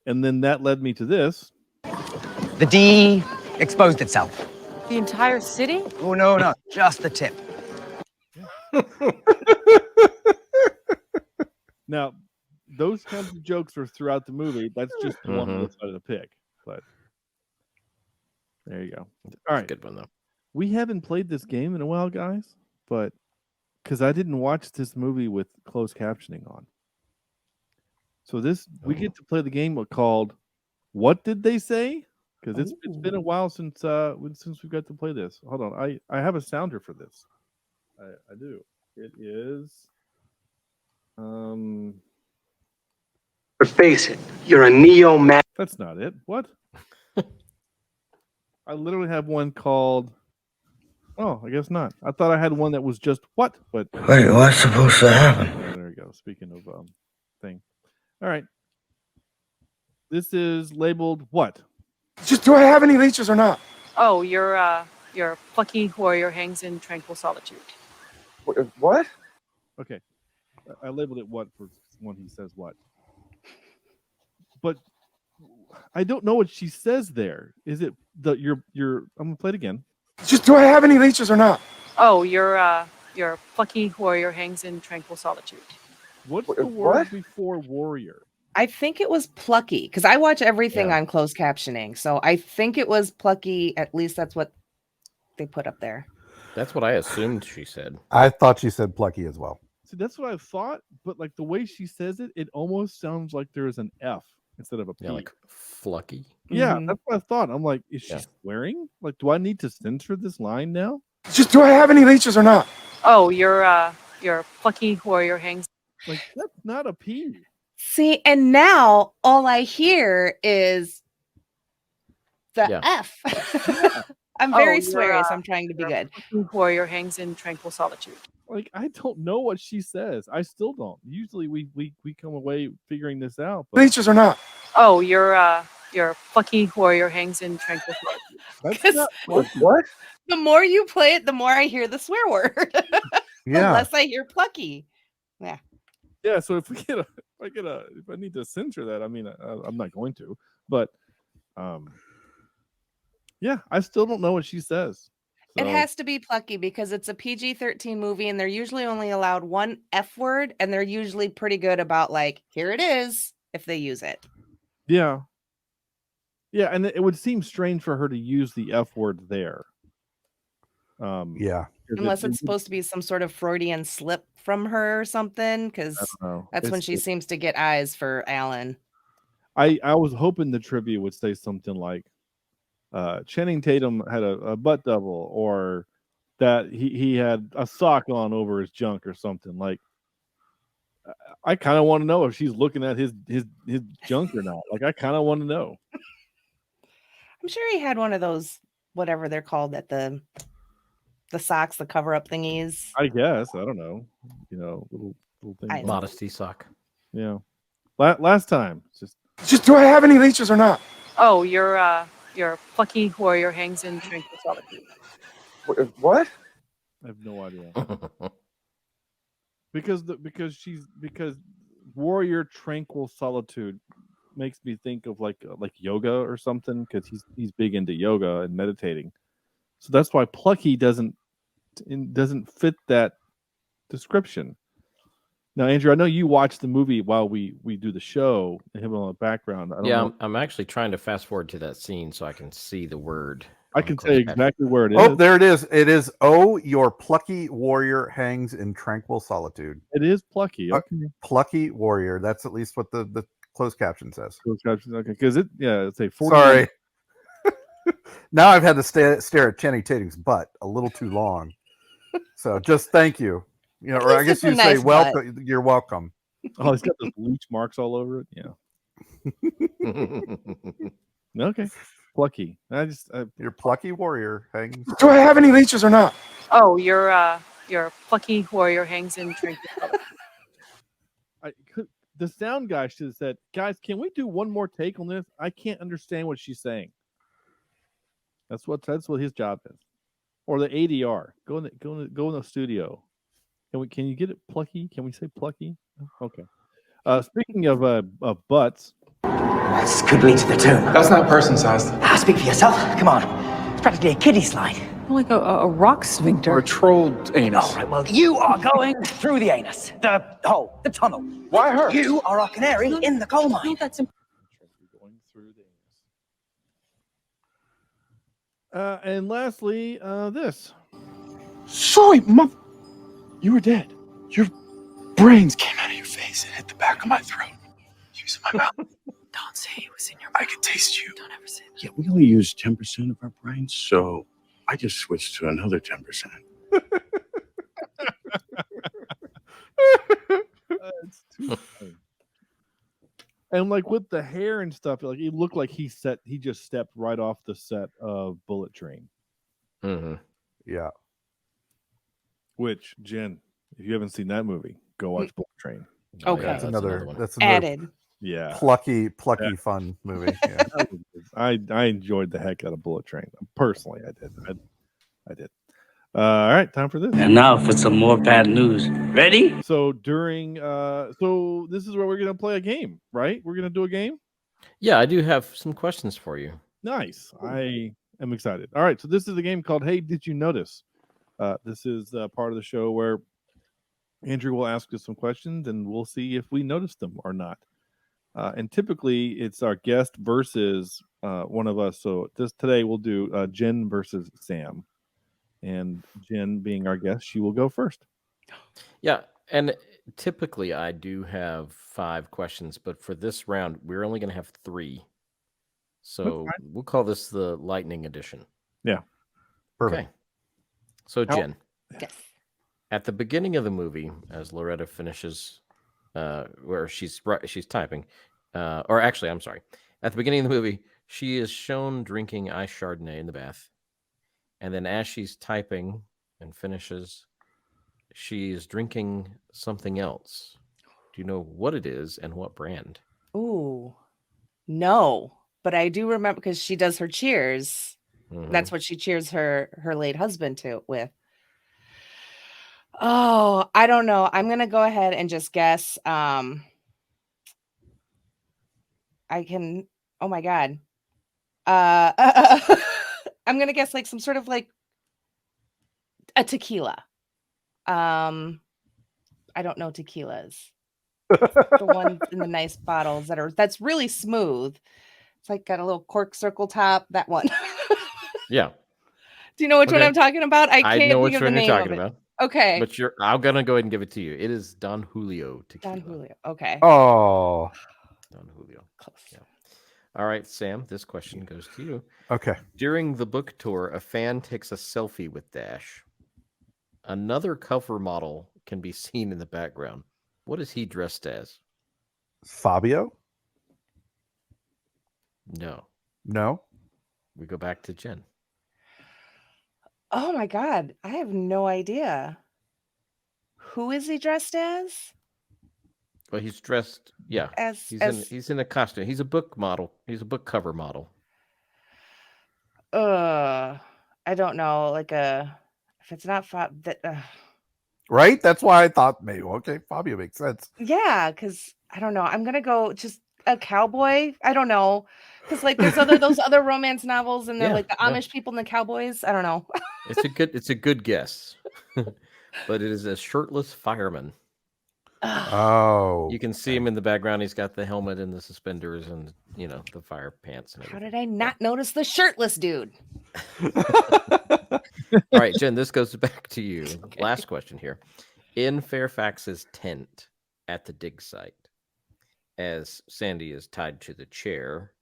And then that led me to this. The D exposed itself. The entire city? Oh no, just the tip. Now, those kinds of jokes are throughout the movie. That's just one on the side of the pick. But there you go. All right, good one though. We haven't played this game in a while, guys, but because I didn't watch this movie with closed captioning on. So we get to play the game called "What Did They Say?" Because it's been a while since we got to play this. Hold on, I have a sounder for this. I do. It is. Face it, you're a neo-man. That's not it. What? I literally have one called. Oh, I guess not. I thought I had one that was just what, but Wait, what's supposed to happen? There we go. Speaking of thing. All right. This is labeled what? Just do I have any leeches or not? Oh, your plucky warrior hangs in tranquil solitude. What? Okay. I labeled it what for when he says what. But I don't know what she says there. Is it I'm gonna play it again. Just do I have any leeches or not? Oh, your plucky warrior hangs in tranquil solitude. What's the word before warrior? I think it was plucky because I watch everything on closed captioning. So I think it was plucky. At least that's what they put up there. That's what I assumed she said. I thought she said plucky as well. See, that's what I thought, but like the way she says it, it almost sounds like there is an F instead of a P. Yeah, like flucky. Yeah, that's what I thought. I'm like, is she swearing? Like, do I need to censor this line now? Just do I have any leeches or not? Oh, your plucky warrior hangs. Like, that's not a P. See, and now all I hear is the F. I'm very sweary, so I'm trying to be good. Warrior hangs in tranquil solitude. Like, I don't know what she says. I still don't. Usually we come away figuring this out. But... Leeches or not? Oh, your your plucky warrior hangs in tranquil That's not What? The more you play it, the more I hear the swear word. The Yeah. less I hear plucky. Yeah. Yeah, so if I need to censor that, I mean, I'm not going to, but yeah, I still don't know what she says. It So, has to be plucky because it's a PG-13 movie and they're usually only allowed one F word and they're usually pretty good about like, here it is if they use it. yeah, and it would seem strange for her to use the F word there. Yeah. 'Cause Unless it's supposed to be some sort of Freudian slip from her or something, I because don't know. that's when she seems to get eyes for Alan. I was hoping the trivia would say something like, Channing Tatum had a butt double, or that he had a sock on over his junk or something. Like, I kind of want to know if she's looking at his junk or not. Like, I kind of want to know. I'm sure he had one of those, whatever they're called, at the socks, the cover up thingies. I guess, I don't know. Little things. Modesty sock. Yeah. Last time, Just do I have any leeches or not? Oh, your plucky warrior hangs in tranquil solitude. What? I have no idea. because warrior tranquil solitude makes me think of like yoga or something, because he's big into yoga and meditating. So that's why plucky doesn't fit that description. Now, Andrew, I know you watch the movie while we do the show and him on the background. I don't know. I'm actually trying to fast forward to that scene so I can see the word. I can tell you exactly where it is. Oh, there it is. It is, "Oh, your plucky warrior hangs in tranquil solitude." It is plucky. Okay. Plucky warrior. That's at least what the closed caption says. Closed caption. Okay, because it's a 40. Sorry. Now I've had to stare at Channing Tatum's butt a little too long. So just thank you. Or I guess you say welcome. You're welcome. Oh, he's got those bleach marks all over it. Yeah. Okay. Plucky. Your plucky warrior hangs. Do I have any leeches or not? Oh, your plucky warrior hangs in tranquil solitude. The sound guy should have said, "Guys, can we do one more take on this? I can't understand what she's saying." That's what his job is. Or the ADR. Go in the studio. Can you get it plucky? Can we say plucky? Okay. Speaking of butts. This could lead to the tomb. That's not person sized. Speak for yourself. Come on. It's practically a kiddie slide. Like a rock sphincter. Or a trolled anus. All right, well, you are going through the anus, the hole, the tunnel. Why her? You are our canary in the coal mine. No, that's Going through the anus. And lastly, this. Sorry, Mom. You were dead. Your brains came out of your face and hit the back of my throat. Use my mouth. Don't say it was in your I can taste you. Don't ever say that. Yeah, we only use 10% of our brains, so I just switched to another 10%. It's too funny. And like with the hair and stuff, like it looked like he just stepped right off the set of Bullet Train. Mm-hmm. Yeah. Which, Jen, if you haven't seen that movie, go watch Bullet Train. Okay. That's another added. Yeah. Plucky fun movie. Yeah. I enjoyed the heck out of Bullet Train. Personally, I did. I did. All right, time for this. And now for some more bad news. Ready? So so this is where we're gonna play a game, right? We're gonna do a game. Yeah, I do have some questions for you. Nice. I am excited. All right, so this is a game called Hey, Did You Notice? This is part of the show where Andrew will ask us some questions and we'll see if we noticed them or not. And typically it's our guest versus one of us. So today we'll do Jen versus Sam. And Jen being our guest, she will go first. Yeah, and typically I do have 5 questions, but for this round, we're only going to have 3. So we'll call this the Lightning Edition. Yeah. Perfect. Okay. So Jen, Yes. at the beginning of the movie, as Loretta finishes, where she's typing, or actually, I'm sorry. At the beginning of the movie, she is shown drinking ice Chardonnay in the bath. And then as she's typing and finishes, she's drinking something else. Do you know what it is and what brand? Ooh. No. but I do remember because she does her cheers. Mhm. That's what she cheers her late husband to with. Oh, I don't know. I'm gonna go ahead and just guess. I can. Oh my god. I'm gonna guess like some sort of like a tequila. I don't know tequilas. The ones in the nice bottles that's really smooth. It's like got a little cork circle top. That one. Yeah. Do you know which one Okay. I'm talking about? I I can't know think which of the one you're name of talking it. about. Okay. But I'm gonna go ahead and give it to you. It is Don Julio tequila. Don Julio. Okay. Oh. Don Julio. Close. Yeah. All right, Sam, this question goes to you. Okay. During the book tour, a fan takes a selfie with Dash. Another cover model can be seen in the background. What is he dressed as? Fabio? No. No. We go back to Jen. Oh my god, I have no idea. Who is he dressed as? Well, he's dressed. Yeah, he's in a costume. He's a book model. He's a book cover model. I don't know. Like if it's not Right? That's why I thought maybe okay, Fabio makes sense. yeah, because I don't know. I'm gonna go just a cowboy. I don't know. Because like there's those other romance novels and they're Yeah, like the yeah. Amish people and the cowboys. I don't know. It's a good guess. But it is a shirtless fireman. Oh. You can see him in the background. He's got the helmet and the suspenders and the fire pants and How everything. did I not notice the shirtless dude? All right, Jen, this goes back to you. Okay. Last question here. In Fairfax's tent at the dig site, as Sandy is tied to the chair,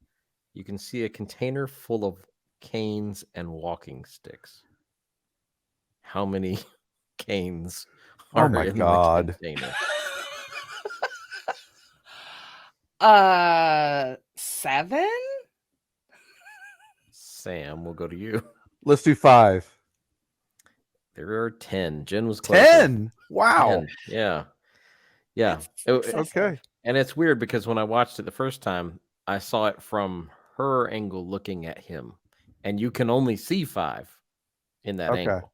you can see a container full of canes and walking sticks. How many canes are in the container? 7? Sam, we'll go to you. Let's do 5. There are 10. Jen was close. 10? Wow. 10. Yeah. Yeah. Okay. And it's weird because when I watched it the first time, I saw it from her angle looking at him. And you can only see 5 in that angle.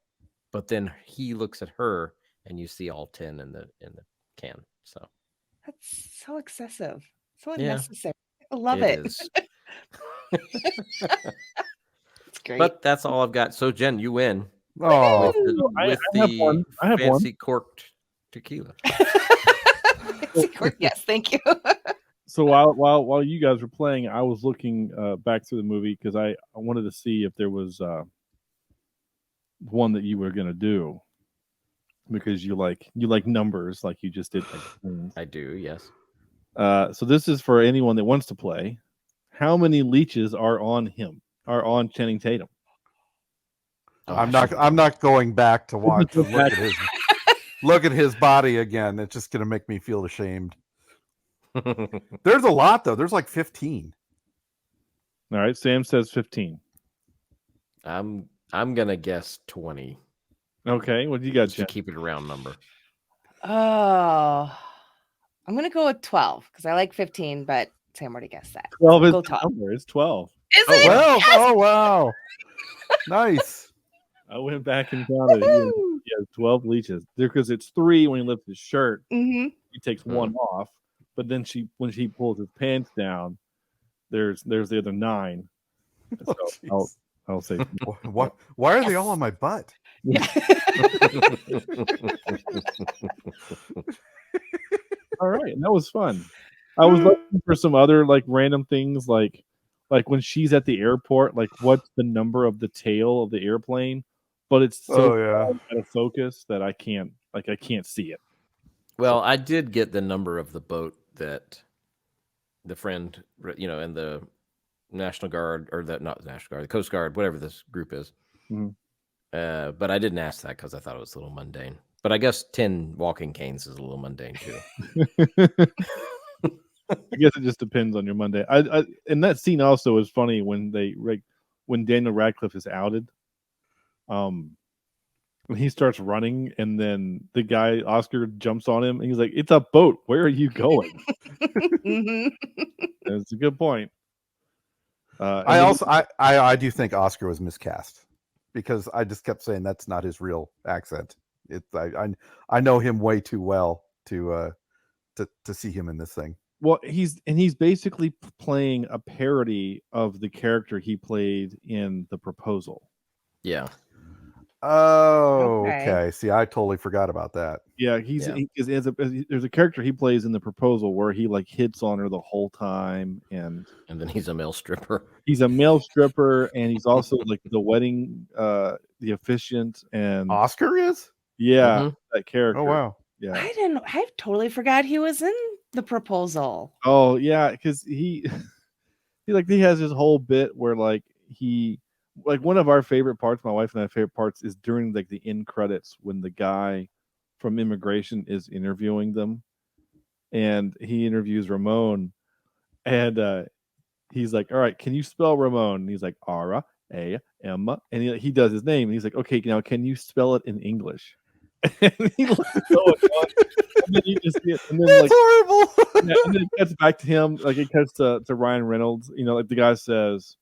But then he looks at her and you see all 10 in the can. So that's so excessive. So Yeah. unnecessary. I love it. is. It's great. But that's all I've got. So Jen, you win. Oh, With I have one. I have fancy one. corked tequila. Yes, thank you. So while you guys were playing, I was looking back through the movie because I wanted to see if there was one that you were gonna do because you like numbers like you just did. I do, yes. So this is for anyone that wants to play. How many leeches are on on Channing Tatum? I'm not going back to watch and look at his body again. It's just gonna make me feel ashamed. There's a lot though. There's like 15. All right, Sam says 15. I'm gonna guess 20. Okay, what do you got, Jen? To keep it a round number. Oh, I'm gonna go with 12 because I like 15, but Sam already guessed that. 12 is Go the 12. number. It's 12. Is it? 12? Yes! Oh wow. Nice. I went back and counted. He has 12 leeches. Because it's 3 when he lifts his shirt. Mm-hmm. He takes 1 off, but then when she pulls his pants down, there's the other 9. So I'll say. Why are they all on my butt? All right, and that was fun. I was looking for some other like random things, like when she's at the airport, like what's the number of the tail of the airplane? But it's so out of focus that I can't see it. Well, I did get the number of the boat that the friend, in the National Guard or not the National Guard, the Coast Guard, whatever this group is. Mm-hmm. But I didn't ask that because I thought it was a little mundane. But I guess 10 walking canes is a little mundane too. I guess it just depends on your Monday. And that scene also is funny when when Daniel Radcliffe is outed. When he starts running and then the guy Oscar jumps on him and he's like, "It's a boat. Where are you going?" Mm-hmm. That's a good point. I do think Oscar was miscast because I just kept saying that's not his real accent. I know him way too well to see him in this thing. Well, he's basically playing a parody of the character he played in The Proposal. Yeah. Oh, okay. See, I totally forgot about that. Yeah, there's a character he plays in The Proposal where he like hits on her the whole time, and then he's a male stripper. He's a male stripper, and he's also like the wedding, the officiant, and Oscar is. Yeah, that character. Oh wow. Yeah. I totally forgot he was in The Proposal. Oh yeah, because he has this whole bit where one of our favorite parts, my wife and I favorite parts, is during like the end credits when the guy from immigration is interviewing them, and he interviews Ramon, and he's like, "All right, can you spell Ramon?" And he's like, R-A-M, and he does his name, and he's like, "Okay, now can you spell it in English?" And he looks so annoyed, and then you just see it, and then that's horrible. and then it cuts back to him, like it cuts to Ryan Reynolds. Like the guy says,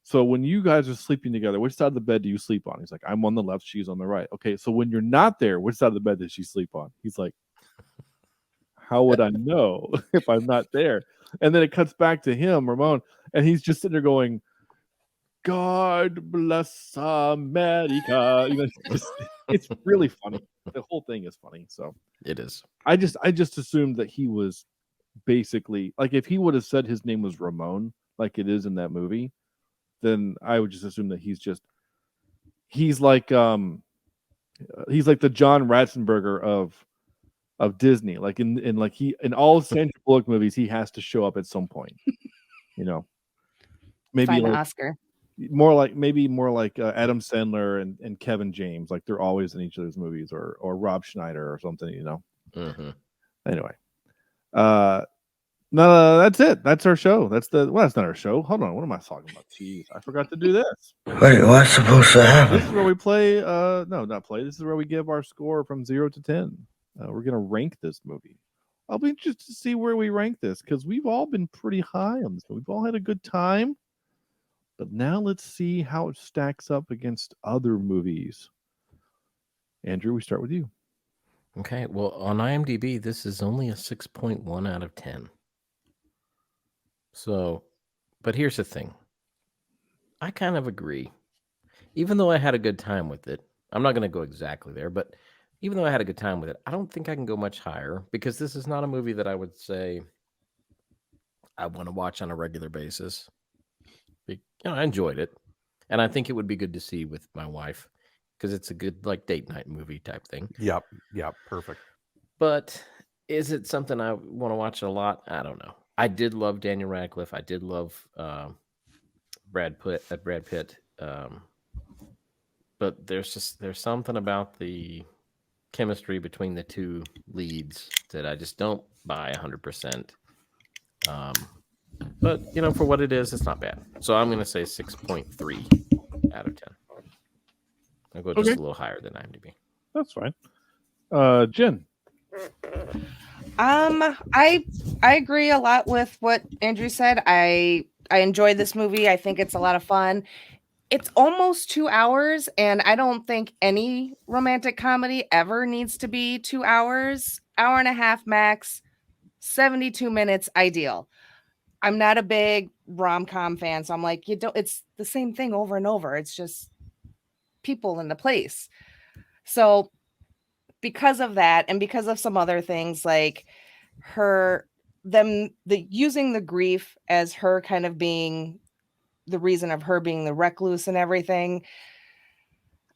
"So when you guys are sleeping together, which side of the bed do you sleep on?" He's like, "I'm on the left, she's on the right." "Okay, so when you're not there, which side of the bed does she sleep on?" He's like, "How would I know if I'm not there?" And then it cuts back to him, Ramon, and he's just sitting there going, "God bless America." It's really funny. The whole thing is funny. So it is. I just assumed that he was basically like, if he would have said his name was Ramon, like it is in that movie, then I would just assume that he's like the John Ratzenberger of Disney. Like in all Sandra Bullock movies, he has to show up at some point. Maybe Find like Oscar. more like Adam Sandler and Kevin James, like they're always in each of those movies, or Rob Schneider or something. Mm-hmm. Anyway, no, that's it. That's our show. That's not our show. Hold on, what am I talking about? Jeez, I forgot to do this. Wait, what's supposed to happen? This is where we play. No, not play. This is where we give our score from 0 to 10. We're gonna rank this movie. I'll be interested to see where we rank this, because we've all been pretty high on this. We've all had a good time. But now let's see how it stacks up against other movies. Andrew, we start with you. Okay, well, on IMDb, this is only a 6.1 out of 10. So, but here's the thing. I kind of agree. Even though I had a good time with it, I'm not going to go exactly there, but even though I had a good time with it, I don't think I can go much higher, because this is not a movie that I would say I want to watch on a regular basis. I enjoyed it, and I think it would be good to see with my wife, because it's a good like date night movie type thing. Yep, perfect. But is it something I want to watch a lot? I don't know. I did love Daniel Radcliffe. I did love Brad Pitt. But there's something about the chemistry between the two leads that I just don't buy 100%. But for what it is, it's not bad. So I'm going to say 6.3 out of 10. I'll go just a little higher than IMDb. That's fine. Jen. I agree a lot with what Andrew said. I enjoyed this movie. I think it's a lot of fun. It's almost 2 hours, and I don't think any romantic comedy ever needs to be 2 hours. Hour and a half max, 72 minutes ideal. I'm not a big rom-com fan, so I'm like, it's the same thing over and over. It's just people in the place. So because of that, and because of some other things like using the grief as her kind of being the reason of her being the recluse and everything,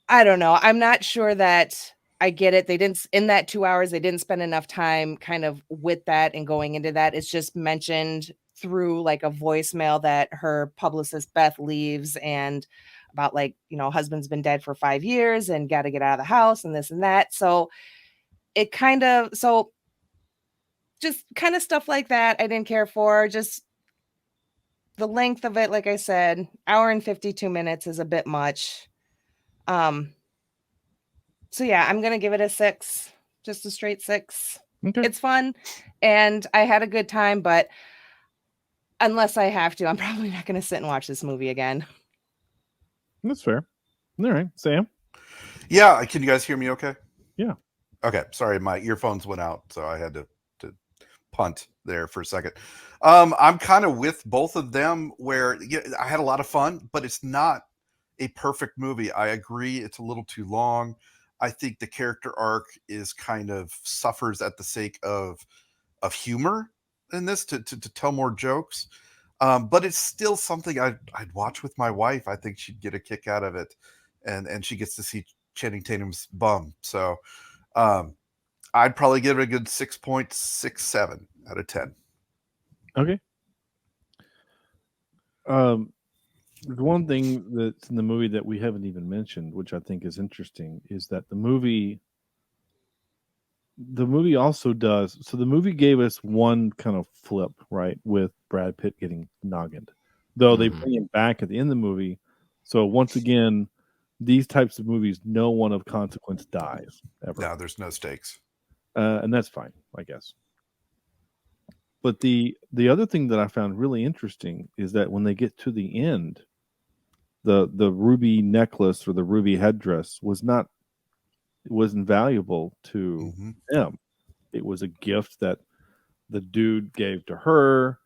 I don't know. I'm not sure that I get it. They didn't, in that 2 hours, they didn't spend enough time kind of with that and going into that. It's just mentioned through like a voicemail that her publicist Beth leaves, and about husband's been dead for 5 years and got to get out of the house and this and that. So it just kind of stuff like that I didn't care for. Just the length of it, like I said, hour and 52 minutes is a bit much. So yeah, I'm gonna give it a 6, just a straight 6. Okay. It's fun, and I had a good time, but unless I have to, I'm probably not going to sit and watch this movie again. That's fair. All right, Sam. Yeah, can you guys hear me? Okay. Yeah. Okay. Sorry, my earphones went out, so I had to punt there for a second. I'm kind of with both of them. Where I had a lot of fun, but it's not a perfect movie. I agree, it's a little too long. I think the character arc is kind of suffers at the sake of humor in this to tell more jokes. But it's still something I'd watch with my wife. I think she'd get a kick out of it, and she gets to see Channing Tatum's bum. So I'd probably give it a good 6.67 out of 10. Okay. The one thing that's in the movie that we haven't even mentioned, which I think is interesting, is that the movie also does. So the movie gave us one kind of flip, right, with Brad Pitt getting noggined, though they bring him back at the end of the movie. So once again, these types of movies, no one of consequence dies ever. No, there's no stakes, and that's fine, I guess. But the other thing that I found really interesting is that when they get to the end, the ruby necklace or the ruby headdress wasn't valuable to them. It was a gift that the dude gave to her,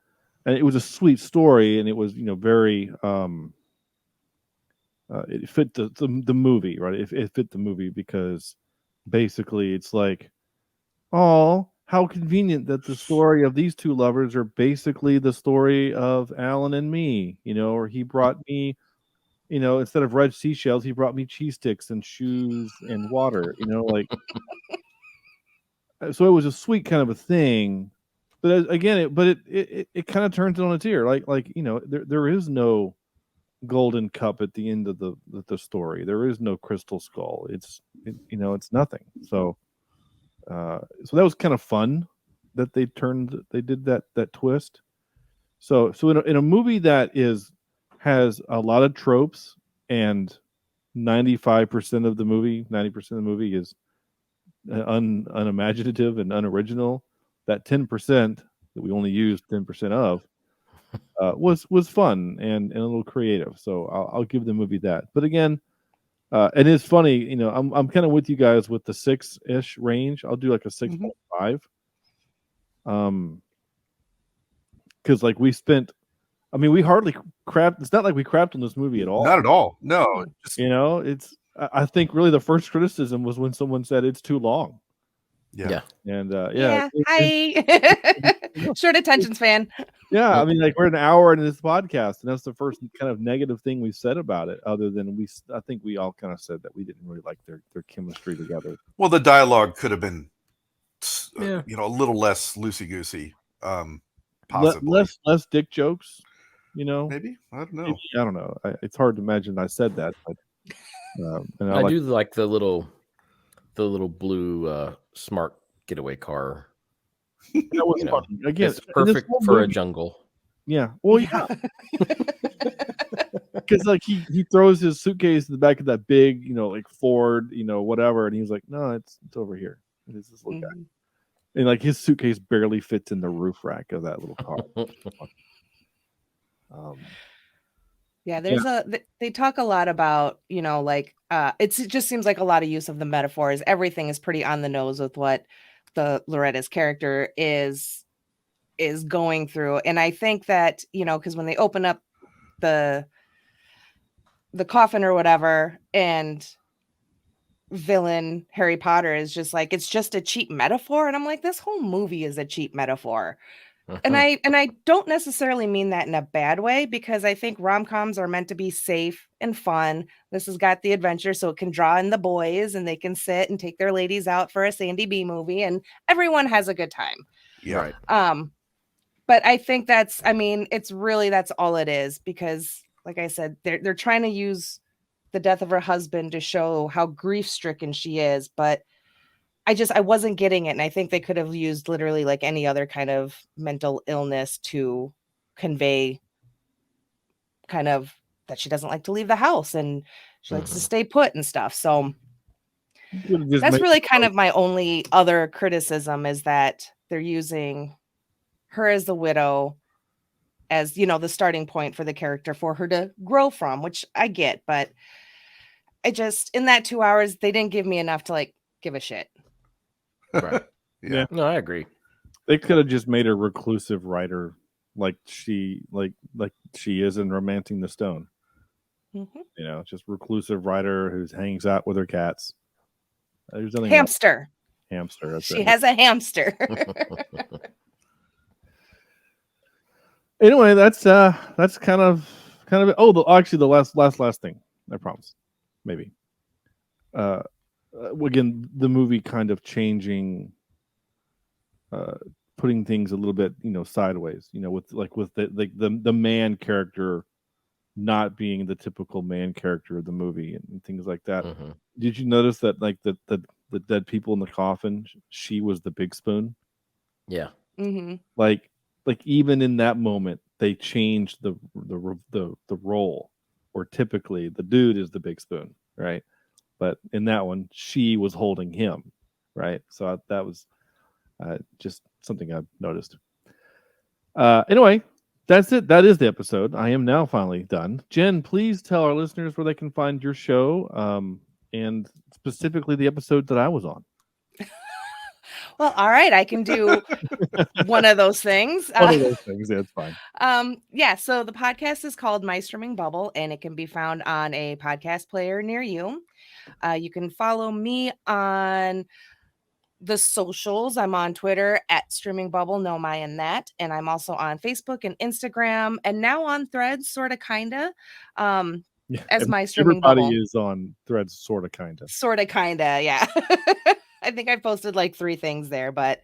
and it was a sweet story, and it was very it fit the movie, right? It fit the movie because basically it's like, oh, how convenient that the story of these two lovers are basically the story of Alan and me, or he brought me, instead of red seashells, he brought me cheese sticks and shoes and water, like. So it was a sweet kind of a thing, but again, it kind of turns it on its ear. Like there is no golden cup at the end of the story. There is no crystal skull. It's nothing. So so that was kind of fun that they did that twist. So in a movie that has a lot of tropes, and 90% of the movie is unimaginative and unoriginal, that 10% that we only used 10% of was fun and a little creative. So I'll give the movie that. But again, and it's funny, I'm kind of with you guys with the 6-ish range. I'll do like a 6.5. Because like we hardly crapped. It's not like we crapped on this movie at all. Not at all. No. It's. I think really the first criticism was when someone said it's too long. Yeah. And Hi. Short attention span. Yeah, I mean, like we're an hour into this podcast, and that's the first kind of negative thing we said about it. Other than I think we all kind of said that we didn't really like their chemistry together. Well, the dialogue could have been, a little less loosey goosey. Possibly less dick jokes. Maybe I don't know. I don't know. It's hard to imagine I said that, but and I do like the little blue smart getaway car. That was fun. Again, it's perfect for a jungle. Yeah. Well, yeah. Because like he throws his suitcase in the back of that big, like Ford, whatever, and he's like, no, it's over here. And it's this little guy, and like his suitcase barely fits in the roof rack of that little car. Yeah, they talk a lot about, it just seems like a lot of use of the metaphors. Everything is pretty on the nose with what the Loretta's character is going through. And I think that, because when they open up the coffin or whatever, and villain Harry Potter is just like, it's just a cheap metaphor. And I'm like, this whole movie is a cheap metaphor. And I don't necessarily mean that in a bad way, because I think rom-coms are meant to be safe and fun. This has got the adventure, so it can draw in the boys and they can sit and take their ladies out for a Sandy B movie and everyone has a good time. Yeah. Right. But I think that's all it is, because like I said, they're trying to use the death of her husband to show how grief-stricken she is, but I wasn't getting it. And I think they could have used literally like any other kind of mental illness to convey kind of that she doesn't like to leave the house and she likes to stay put and stuff. So that's really kind of my only other criticism, is that they're using her as the widow as the starting point for the character for her to grow from, which I get, but I just, in that 2 hours, they didn't give me enough to like give a shit. Right. Yeah. No, I agree. They could have just made her reclusive writer like she is in Romancing the Stone. Mm-hmm. Just reclusive writer who hangs out with her cats. There's nothing Hamster. Hamster. That's She it. has a hamster. Anyway, that's kind of it. Oh, actually, the last thing. I promise. Maybe. Again, the movie kind of changing, putting things a little bit, sideways. With the man character not being the typical man character of the movie and things like that. Mm-hmm. Did you notice that like the dead people in the coffin, she was the big spoon? Yeah. Mm-hmm. Like even in that moment, they changed the role, or typically the dude is the big spoon, right? But in that one, she was holding him, right? So that was just something I noticed. Anyway, that's it. That is the episode. I am now finally done. Jen, please tell our listeners where they can find your show, and specifically the episode that I was on. Well, all right, I can do one of those things. One of those things, yeah, it's fine. Yeah, so the podcast is called My Streaming Bubble, and it can be found on a podcast player near you. You can follow me on the socials. I'm on Twitter at Streaming Bubble, no my and that, and I'm also on Facebook and Instagram, and now on Threads, sorta kinda. As My Streaming Everybody Bubble. is on Threads, sorta kinda. Sorta kinda, yeah. I think I posted like 3 things there, but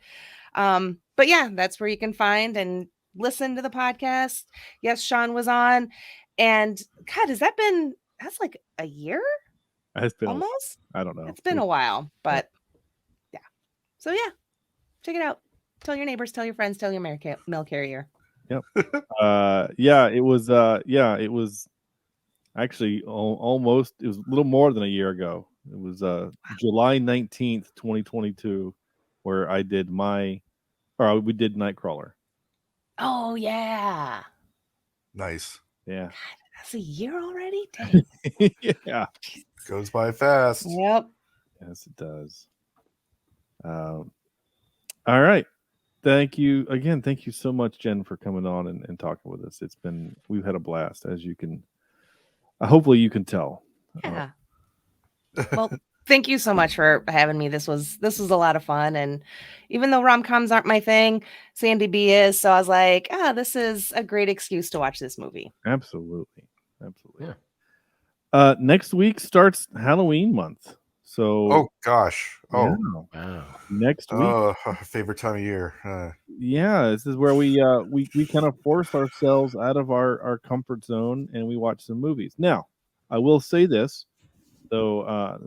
yeah, that's where you can find and listen to the podcast. Yes, Sean was on, and God, that's like a year? It's been Almost? I don't know. It's been a while, but yeah. So yeah, check it out. Tell your neighbors, tell your friends, tell your mail carrier. Yep. It was actually almost, it was a little more than a year ago. It was July 19th, 2022, where we did Nightcrawler. Oh yeah. Nice. Yeah. God, that's a year already? Dang. Yeah. Goes by fast. Yep. Yes, it does. All right. Thank you again. Thank you so much, Jen, for coming on and talking with us. We've had a blast, as you can, hopefully you can tell. Yeah. Well, thank you so much for having me. This was a lot of fun, and even though rom-coms aren't my thing, Sandy B is, so I was like, this is a great excuse to watch this movie. Absolutely. Yeah. Next week starts Halloween month. So Oh gosh. Oh wow. Next week. Favorite time of year. Yeah, this is where we kind of force ourselves out of our comfort zone and we watch some movies. Now, I will say this, though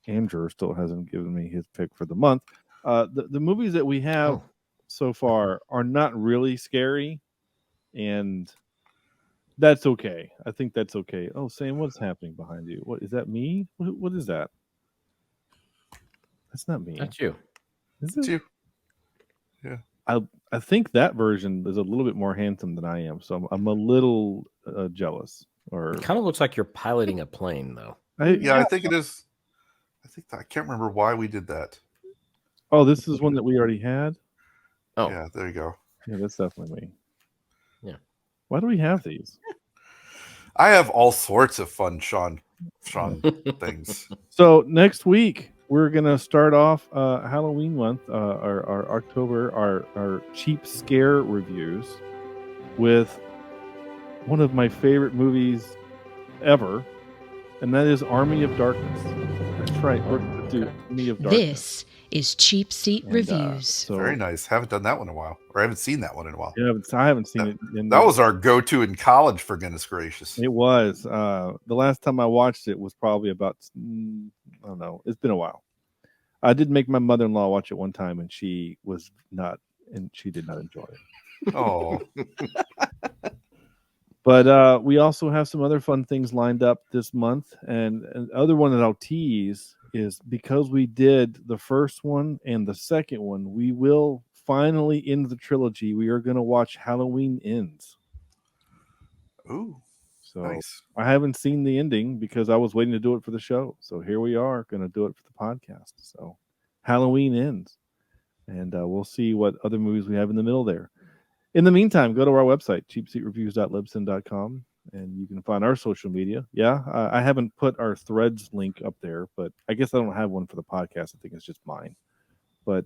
Andrew still hasn't given me his pick for the month. The movies that we have so far are not really scary, and that's okay. I think that's okay. Oh, Sam, what's happening behind you? What is that? Me? What is that? That's not me. That's you. Is It's it? you. Yeah. I think that version is a little bit more handsome than I am, so I'm a little jealous. Or It kind of looks like you're piloting a plane, though. I think it is. I can't remember why we did that. Oh, this is one that we already had. Oh, yeah, there you go. Yeah, that's definitely me. Yeah. Why do we have these? I have all sorts of fun Sean things. So next week we're gonna start off Halloween month, our October, our cheap scare reviews with one of my favorite movies ever, and that is Army of Darkness. That's right, Army of Darkness. This is Cheap Seat Reviews. So, Very nice. Haven't done that one in a while, or I haven't seen that one in a while. Yeah, I haven't seen it. That was our go-to in college, for goodness gracious. It was. The last time I watched it was probably about, I don't know. It's been a while. I did make my mother-in-law watch it one time, and she did not enjoy it. Oh. But we also have some other fun things lined up this month, and other one that I'll tease is, because we did the first one and the second one, we will finally end the trilogy. We are going to watch Halloween Ends. Ooh, so nice. I haven't seen the ending because I was waiting to do it for the show. So here we are, going to do it for the podcast. So Halloween ends, and we'll see what other movies we have in the middle there. In the meantime, go to our website, cheapseatreviews.libsyn.com, and you can find our social media. Yeah, I haven't put our Threads link up there, but I guess I don't have one for the podcast. I think it's just mine. But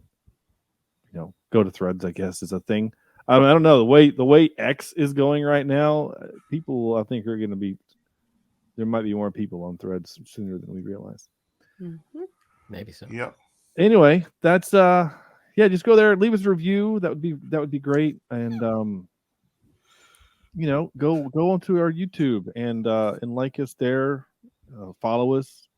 go to Threads, I guess, is a thing. I don't know the way X is going right now. People, I think, are going to be. There might be more people on Threads sooner than we realize. Mm-hmm. Maybe so. Yep. Anyway, that's just go there, leave us a review. That would be great. And go onto our YouTube and like us there, follow us,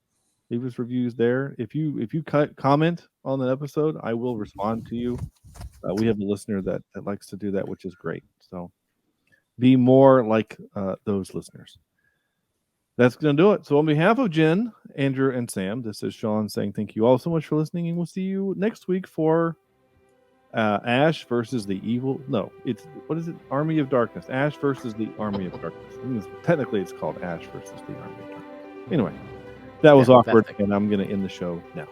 leave us reviews there. If you comment on an episode, I will respond to you. We have a listener that likes to do that, which is great. So be more like those listeners. That's going to do it. So on behalf of Jen, Andrew, and Sam, this is Sean saying thank you all so much for listening, and we'll see you next week for Ash versus the evil. No, what is it? Army of Darkness. Ash versus the Army of Darkness. Technically, it's called Ash versus the Army of Darkness. Anyway, that was awkward, and I'm going to end the show now.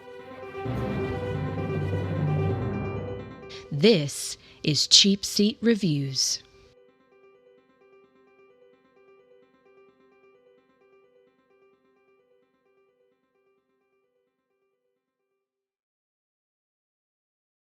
This is Cheapseat Reviews.